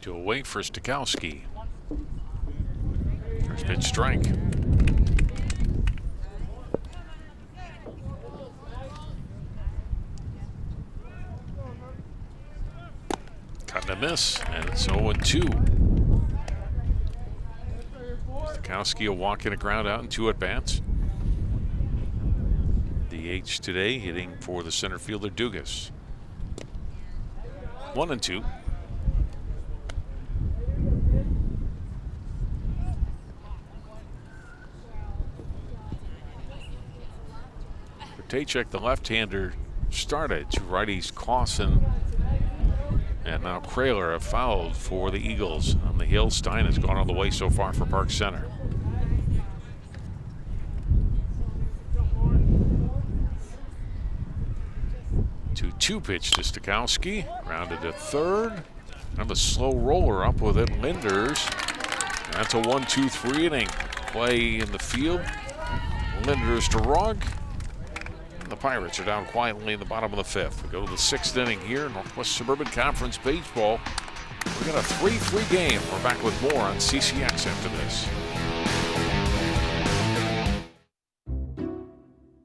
To away for Stokowski. First pitch strike. Cutting a miss, and it's 0-2. Stokowski will walk in a ground out in 2 at-bats. DH today hitting for the center fielder Dugas. 1-2. Tachek, the left-hander, started. 2 righties, Clausen and now Kraler have fouled for the Eagles. On the hill, Stein has gone all the way so far for Park Center. Two pitch to Stokowski, rounded to third. Kind of a slow roller up with it, Linders. That's a 1-2-3 inning play in the field. Linders to Rogg. The Pirates are down quietly in the bottom of the 5th. We go to the 6th inning here, Northwest Suburban Conference Baseball. We got a 3-3 game. We're back with more on CCX after this.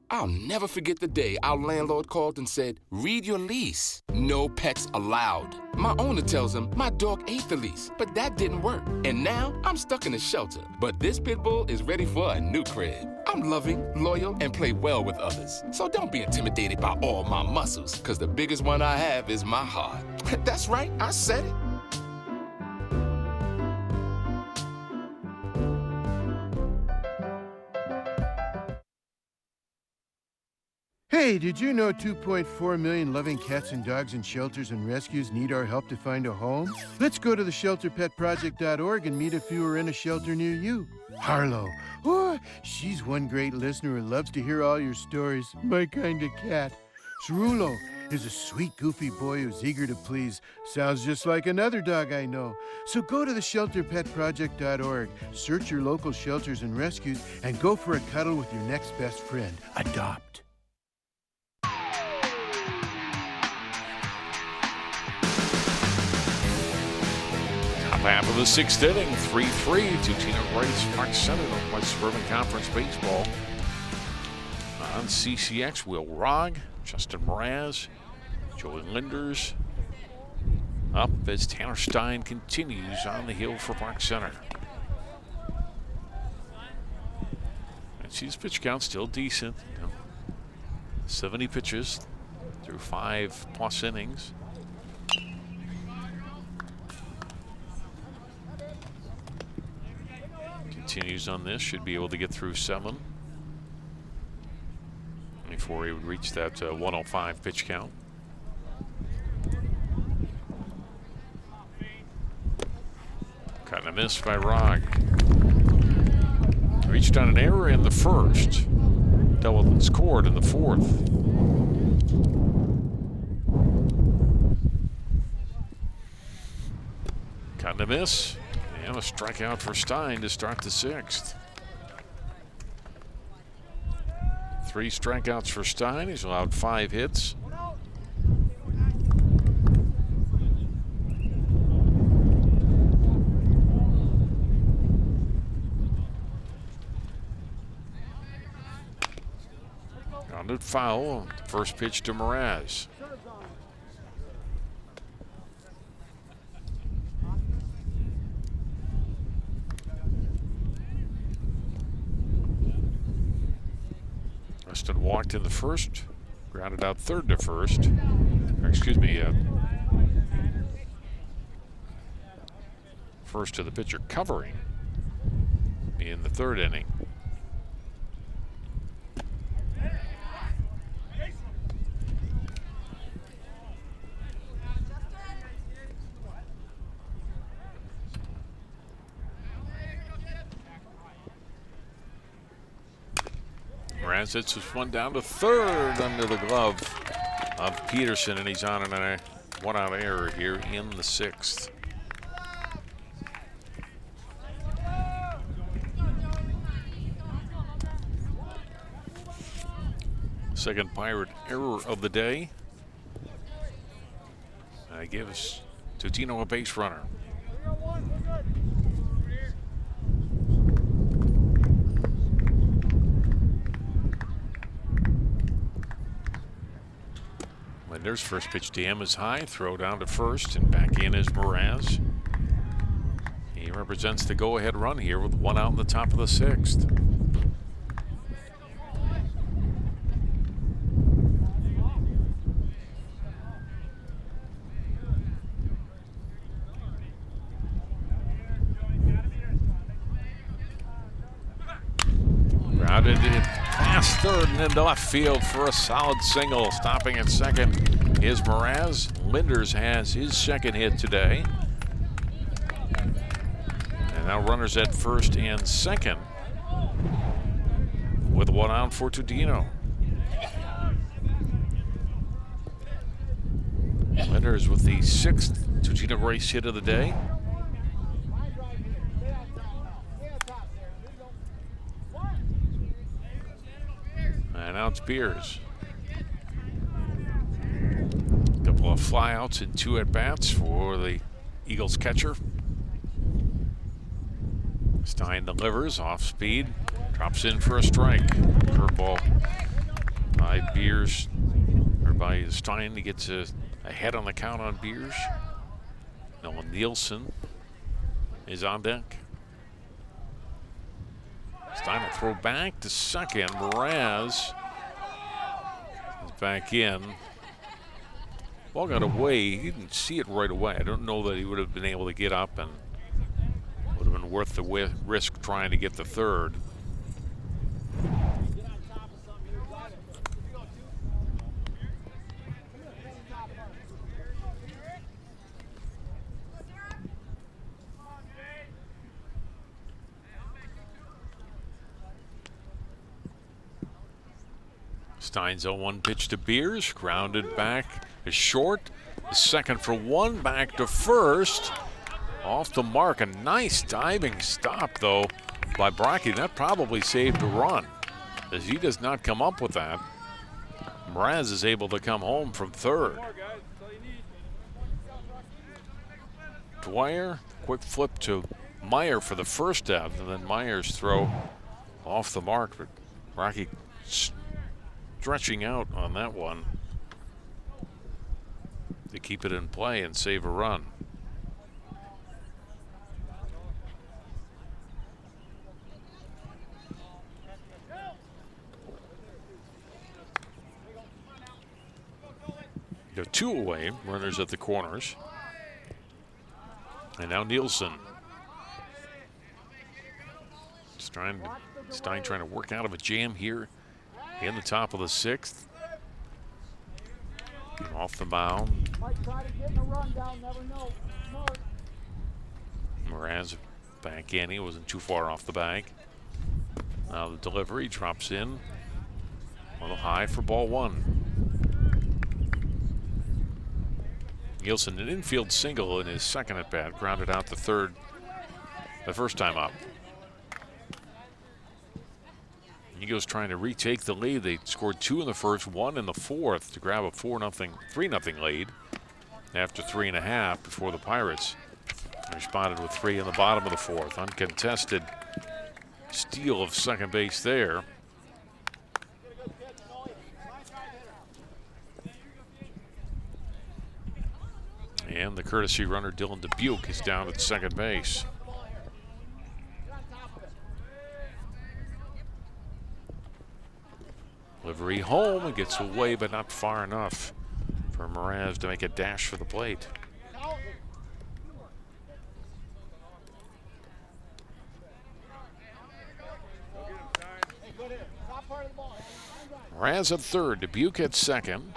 I'll never forget the day our landlord called and said, "Read your lease. No pets allowed." My owner tells him my dog ate the lease, but that didn't work. And now I'm stuck in a shelter. But this pit bull is ready for a new crib. I'm loving, loyal, and play well with others. So don't be intimidated by all my muscles, because the biggest one I have is my heart. That's right, I said it. Hey, did you know 2.4 million loving cats and dogs in shelters and rescues need our help to find a home? Let's go to the shelterpetproject.org and meet if you are in a shelter near you. Harlow, oh, she's one great listener who loves to hear all your stories. My kind of cat. Cerulo is a sweet, goofy boy who's eager to please. Sounds just like another dog I know. So go to the shelterpetproject.org, search your local shelters and rescues, and go for a cuddle with your next best friend. Adopt. Half of the 6th inning, 3-3, Totino Grace, Park Center, Northwest Suburban Conference Baseball. On CCX, Will Rogg, Justin Mraz, Joey Linders. Up as Tanner Stein continues on the hill for Park Center. And see his pitch count still decent. 70 pitches through 5+ innings. continues on this, should be able to get through 7 before he would reach that 105 pitch count. Cut and a miss by Rogg. Reached on an error in the first. Dealt with and scored in the fourth. Cut and a miss. And a strikeout for Stein to start the 6th. 3 strikeouts for Stein. He's allowed 5 hits. Grounded foul. First pitch to Mraz. Weston walked in the first, grounded out third to first. Or excuse me, first to the pitcher covering in the 3rd inning. Mraz hits this one down to 3rd under the glove of Peterson, and he's on a 1-out error here in the 6th. Second Pirate error of the day. That gives Totino a base runner. Linder's first pitch to him is high, throw down to first, and back in is Mraz. He represents the go-ahead run here with 1 out in the top of the 6th. Grounded it past 3rd and into left field for a solid single. Stopping at 2nd is Mraz. Linders has his 2nd hit today. And now runners at 1st and 2nd with 1 out for Totino. Linders with the 6th Totino Grace hit of the day. And now it's Beers. Couple of flyouts and 2 at-bats for the Eagles catcher. Stein delivers off speed, drops in for a strike. Curveball by Beers, or by Stein. He gets ahead on the count on Beers. Noah Nielsen is on deck. Stein will throw back to 2nd. Mraz is back in. Ball got away. He didn't see it right away. I don't know that he would have been able to get up, and would have been worth the risk trying to get the 3rd. Stein's 0-1 pitch to Beers, grounded back is short. The 2nd for 1, back to 1st. Off the mark, a nice diving stop though by Brocky. That probably saved a run, as he does not come up with that. Mraz is able to come home from 3rd. Dwyer, quick flip to Meyer for the 1st out, and then Meyer's throw off the mark, but Brocky stretching out on that one to keep it in play and save a run. They're 2 away, runners at the corners. And now Nielsen. Stein trying to work out of a jam here in the top of the 6th. Off the mound. Mraz back in. He wasn't too far off the bag. Now the delivery drops in. A little high for ball 1. Nielsen, an infield single in his second at bat, grounded out the third the first time up. Eagles trying to retake the lead. They scored 2 in the first, 1 in the fourth to grab a 3-0 lead after 3.5 before the Pirates responded with 3 in the bottom of the fourth. Uncontested steal of second base there. And the courtesy runner, Dylan Dubuque, is down at second base. Delivery home, and gets away, but not far enough for Mraz to make a dash for the plate. Mraz at third, Dubuque at second.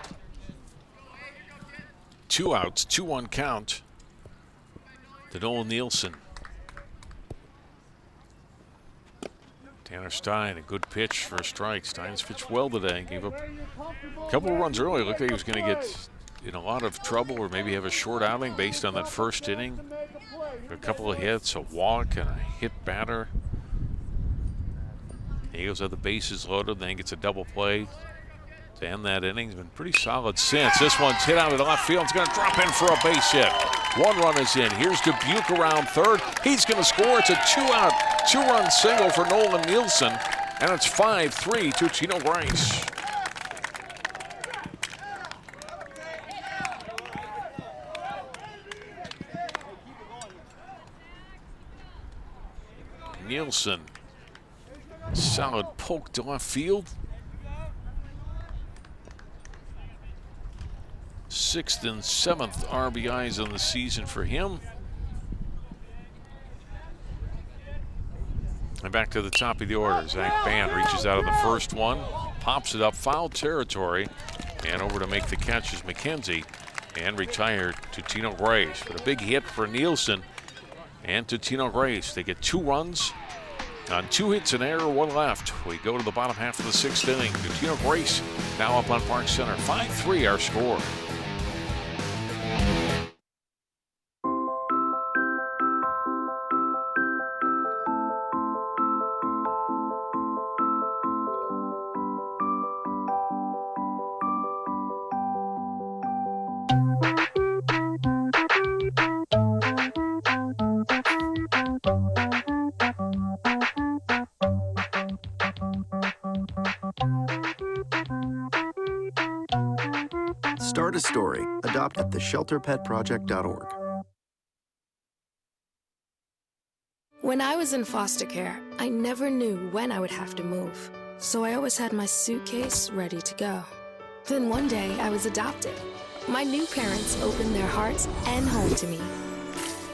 2 outs, 2-1 count to Nolan Nielsen. Tanner Stein, a good pitch for a strike. Stein's pitched well today. Gave up a couple of runs early. Looked like he was going to get in a lot of trouble or maybe have a short outing based on that first inning. A couple of hits, a walk, and a hit batter. The Eagles have the bases loaded. Then gets a double play to end that inning. He's been pretty solid since. This one's hit out of the left field. It's going to drop in for a base hit. 1 run is in. Here's Dubuque around third. He's going to score. It's a 2-out, 2-run single for Nolan Nielsen. And it's 5-3 to Totino Grace. Nielsen, solid poke to left field. 6th and 7th RBIs on the season for him. And back to the top of the order. Zach Band reaches out of the first one, pops it up, foul territory, and over to make the catch is McKenzie, and retired Totino Grace. But a big hit for Nielsen and Totino Grace. They get 2 runs on 2 hits, an error, 1 left. We go to the bottom half of the 6th inning. Totino Grace now up on Park Center. 5-3 our score. Start a story. Adopt at theshelterpetproject.org. When I was in foster care, I never knew when I would have to move. So I always had my suitcase ready to go. Then one day I was adopted. My new parents opened their hearts and home to me.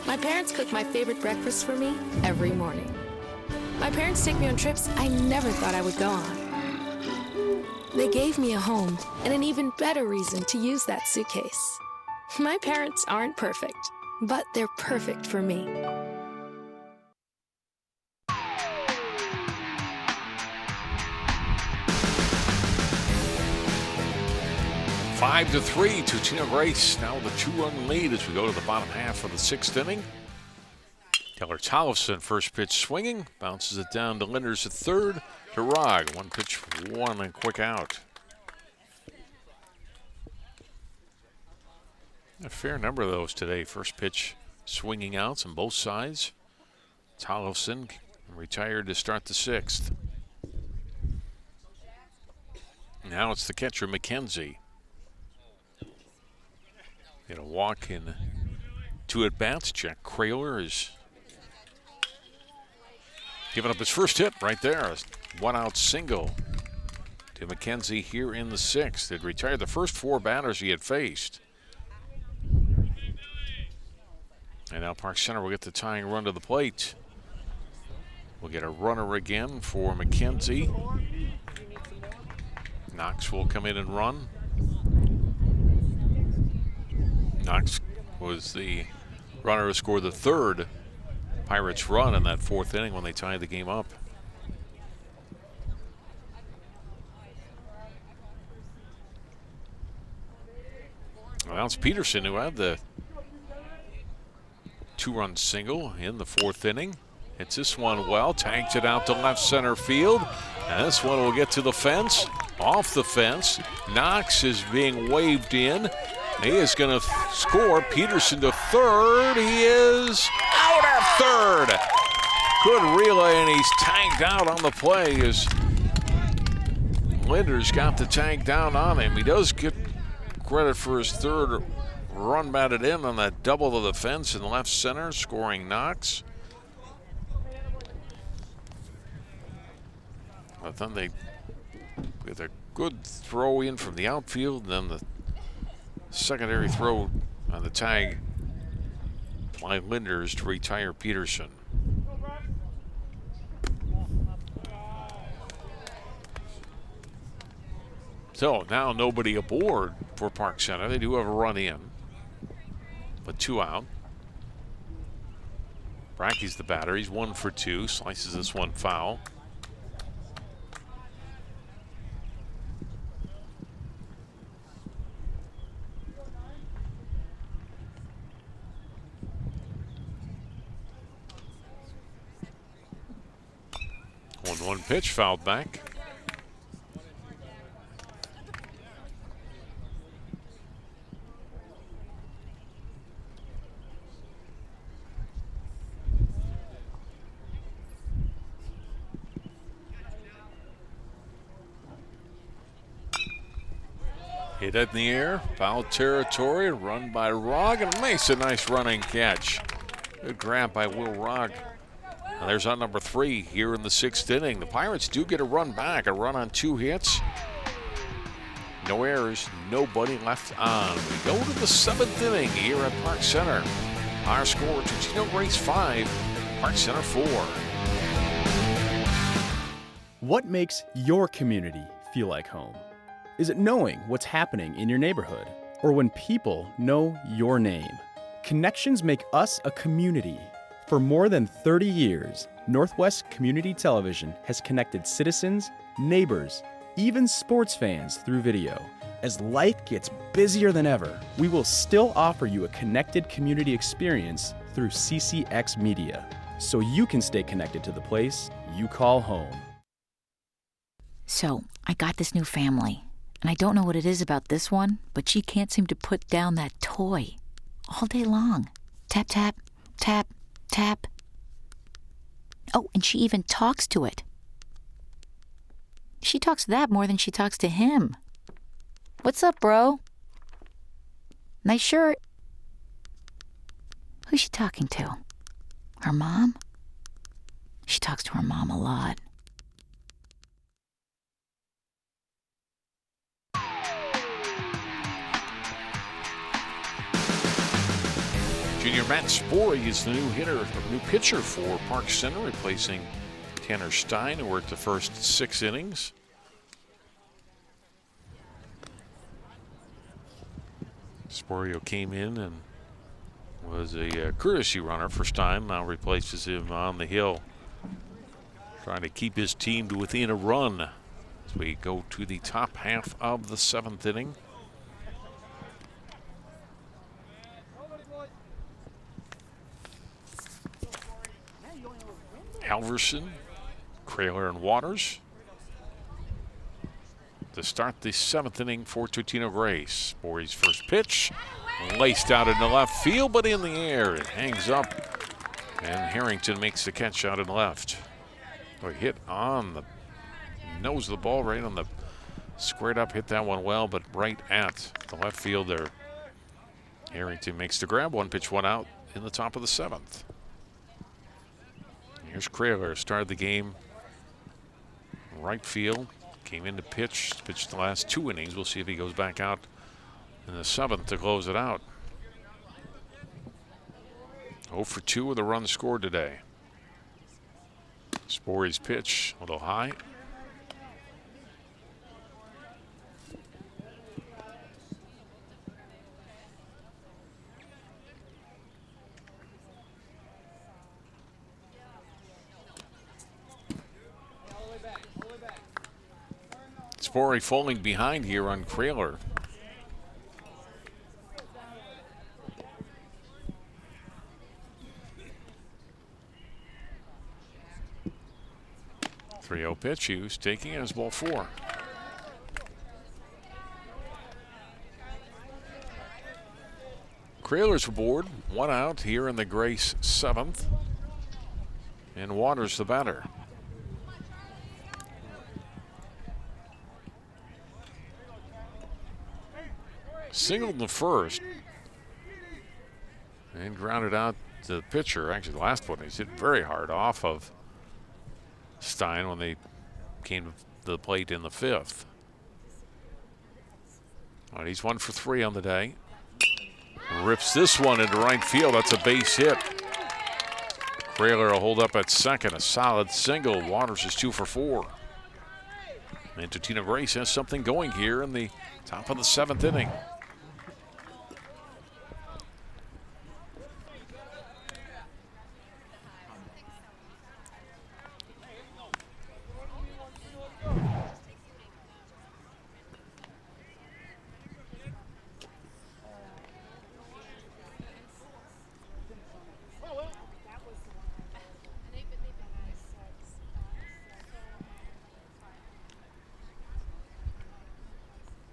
My parents cook my favorite breakfast for me every morning. My parents take me on trips I never thought I would go on. They gave me a home and an even better reason to use that suitcase. My parents aren't perfect, but they're perfect for me. Five to 3, Totino Grace now the 2-run lead as we go to the bottom half of the 6th inning. Keller Tollefson, first pitch swinging, bounces it down to Linders at third. To Rog, 1 pitch, 1 and quick out. A fair number of those today. First pitch swinging outs on both sides. Tollefson retired to start the 6th. Now it's the catcher, McKenzie. Get a walk in 2 at-bats. Jack Kraler is giving up his first hit right there. A 1-out single to McKenzie here in the 6th. He'd retired the first 4 batters he had faced. And now Park Center will get the tying run to the plate We'll get a runner again for McKenzie. Knox will come in and run. Knox was the runner who scored the third Pirates run in that fourth inning when they tied the game up. Well, it's Peterson who had the two-run single in the fourth inning. Hits this one well, tags it out to left center field. And this one will get to the fence, off the fence. Knox is being waved in. He is going to score. Peterson to third. He is out at third. Good relay, and he's tagged out on the play as Linder's got the tag down on him. He does get credit for his third run batted in on that double to the fence in left center, scoring Knox. But then they get a good throw in from the outfield, and then the secondary throw on the tag by Linders to retire Peterson. So now nobody aboard for Park Center. They do have a run in, but 2 out. Bracky's the batter. He's 1 for 2. Slices this one foul. One pitch fouled back. Hit it in the air, foul territory, run by Rogg, and makes a nice running catch. Good grab by Will Rogg. And there's on number 3 here in the 6th inning. The Pirates do get a run back, a run on 2 hits. No errors, nobody left on. We go to the 7th inning here at Park Center. Our score, Totino Grace 5, Park Center 4. What makes your community feel like home? Is it knowing what's happening in your neighborhood? Or when people know your name? Connections make us a community. For more than 30 years, Northwest Community Television has connected citizens, neighbors, even sports fans through video. As life gets busier than ever, we will still offer you a connected community experience through CCX Media, so you can stay connected to the place you call home. So, I got this new family, and I don't know what it is about this one, but she can't seem to put down that toy all day long. Tap, tap, tap, tap. Oh, and she even talks to it. She talks to that more than she talks to him. What's up, bro? Nice shirt. Who's she talking to? Her mom? She talks to her mom a lot. Junior Matt Sporey is the new pitcher for Park Center, replacing Tanner Stein, who worked the first 6 innings. Sporio came in and was a courtesy runner first time, now replaces him on the hill, trying to keep his team to within a run as we go to the top half of the 7th inning. Halverson, Kraler, and Waters to start the 7th inning for Totino Grace. Borey's first pitch, laced out into left field, but in the air. It hangs up, and Harrington makes the catch out in left. So he hit on the nose of the ball, right on the squared up, hit that one well, but right at the left fielder. Harrington makes the grab, 1 pitch, 1 out in the top of the 7th. Here's Kraler, started the game right field, came in to pitched the last 2 innings. We'll see if he goes back out in the 7th to close it out. 0 for 2 with a run scored today. Borey's pitch, a little high. Borey falling behind here on Kraler. Three-zero pitch. Hughes taking it as ball 4. Kraler's aboard. 1 out here in the Grace 7th. And Waters the batter. Singled in the first and grounded out the pitcher. Actually, the last one, he's hit very hard off of Stein when they came to the plate in the 5th. All right, he's 1 for 3 on the day. Rips this one into right field. That's a base hit. Kraler will hold up at second. A solid single. Waters is 2 for 4. And Totino Grace has something going here in the top of the 7th inning.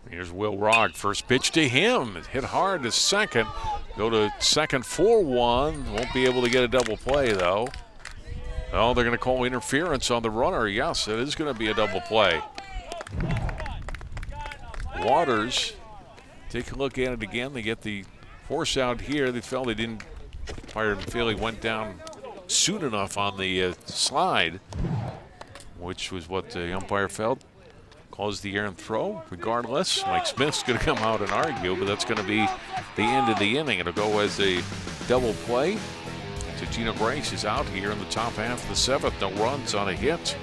Here's Will Rogg. First pitch to him. Hit hard to second. Go to second for 1. Won't be able to get a double play, though. Oh, they're going to call interference on the runner. Yes, it is going to be a double play. Waters, take a look at it again. They get the force out here. They felt they didn't feel he went down soon enough on the slide, which was what the umpire felt. Calls the errant throw. Regardless, Mike Smith's going to come out and argue, but that's going to be the end of the inning. It'll go as a double play. Totino Grace is out here in the top half of the 7th. No runs on a hit.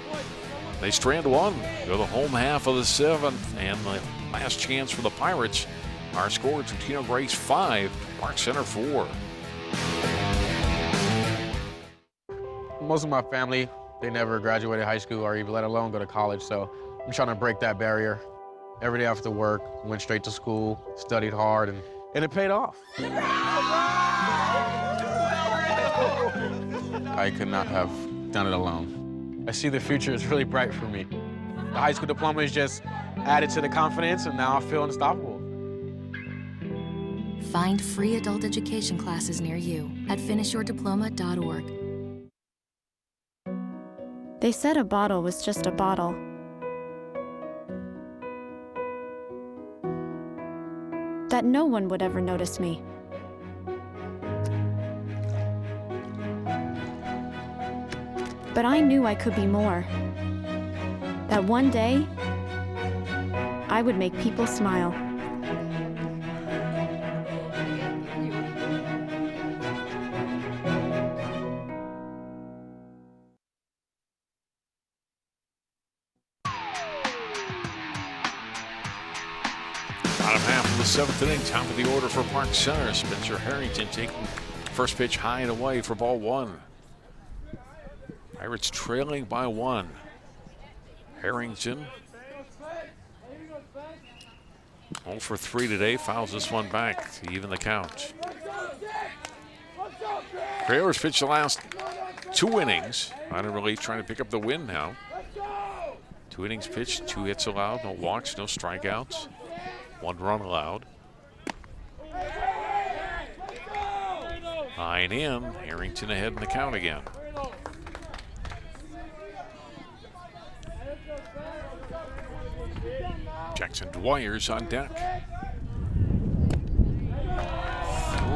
They strand 1. Go the home half of the 7th. And the last chance for the Pirates. Our score, Totino Grace 5, Park Center 4. Most of my family, they never graduated high school or even let alone go to college, so I'm trying to break that barrier. Every day after work, went straight to school, studied hard, and it paid off. I could not have done it alone. I see the future is really bright for me. The high school diploma is just added to the confidence, and now I feel unstoppable. Find free adult education classes near you at finishyourdiploma.org. They said a bottle was just a bottle. That no one would ever notice me. But I knew I could be more. That one day, I would make people smile. Bottom half of the 7th inning, top of the order for Park Center. Spencer Harrington taking first pitch high and away for ball 1. Pirates trailing by 1. Harrington 0 for 3 today, fouls this one back to even the count. Kraler's pitched the last 2 innings. Minor relief trying to pick up the win now. 2 innings pitched, 2 hits allowed, no walks, no strikeouts. 1 run allowed. High and in. Harrington ahead in the count again. Jackson Dwyer's on deck.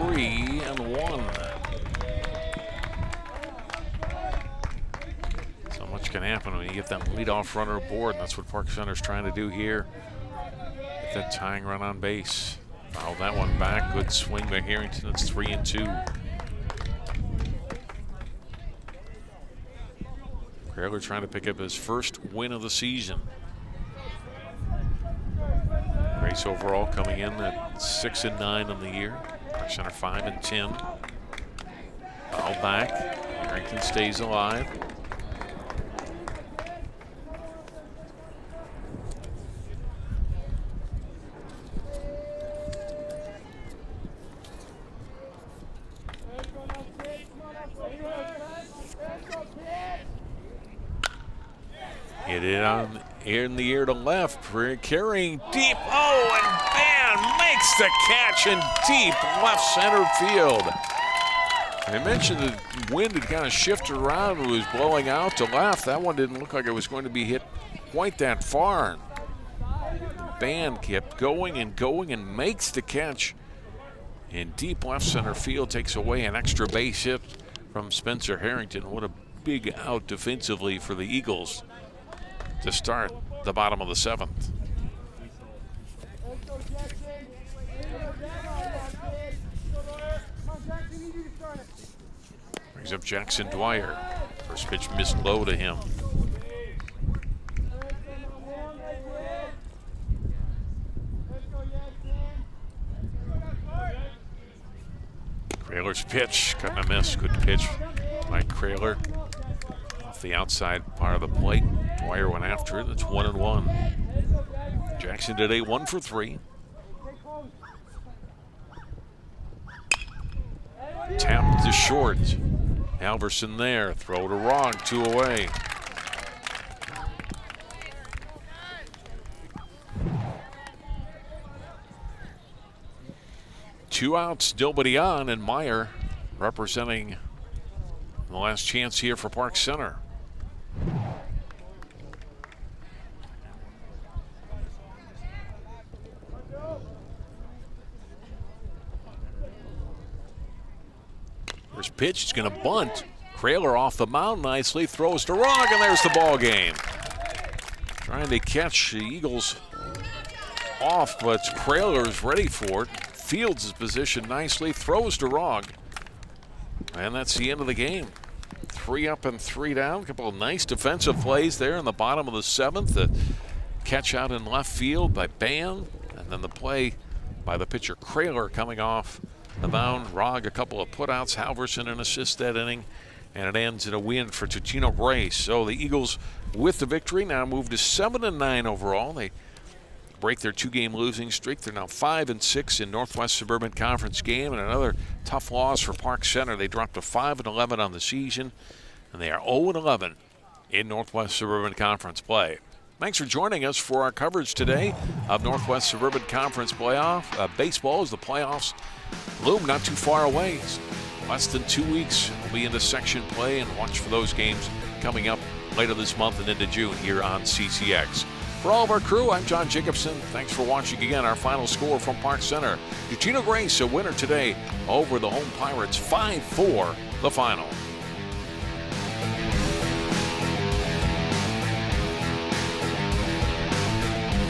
3-1. So much can happen when you get that leadoff runner aboard, and that's what Park Center's trying to do here. Get that tying run on base. Foul that one back. Good swing by Harrington. It's 3-2. Kraler trying to pick up his first win of the season. Grace overall coming in at 6-9 on the year. Park Center 5-10. Foul back. Harrington stays alive. Hit it on in the air to left, carrying deep. Oh, and Ban makes the catch in deep left center field. I mentioned the wind had kind of shifted around. It was blowing out to left. That one didn't look like it was going to be hit quite that far. Ban kept going and makes the catch in deep left center field. Takes away an extra base hit from Spencer Harrington. What a big out defensively for the Eagles to start the bottom of the 7th. Brings up Jackson Dwyer. First pitch missed low to him. Kraler's pitch, cutting a miss. Good pitch by Kraler. Off the outside part of the plate. Dwyer went after it. It's 1-1. Jackson today 1 for 3. Tapped to short. Halverson there. Throw to wrong. 2 away. Two outs, nobody on, and Meyer representing the last chance here for Park Center. First pitch, it's going to bunt. Kraler off the mound nicely, throws to Rogg, and there's the ball game. Trying to catch the Eagles off, but Kraler's ready for it. Fields his position nicely, throws to Rogg, and that's the end of the game. 3 up and 3 down. A couple of nice defensive plays there in the bottom of the 7th. The catch out in left field by Ban, and then the play by the pitcher Kraler coming off the mound. Rogg a couple of putouts, Halverson an assist that inning, and it ends in a win for Totino Grace. So the Eagles with the victory now move to 7-9 overall. They break their 2-game losing streak. They're now 5-6 in Northwest Suburban Conference game, and another tough loss for Park Center. They dropped to 5-11 on the season, and they are 0-11 in Northwest Suburban Conference play. Thanks for joining us for our coverage today of Northwest Suburban Conference baseball as the playoffs loom not too far away. It's less than 2 weeks. We'll be into section play, and watch for those games coming up later this month and into June here on CCX. For all of our crew, I'm John Jacobson. Thanks for watching again. Our final score from Park Center. Totino Grace, a winner today over the home Pirates, 5-4 the final.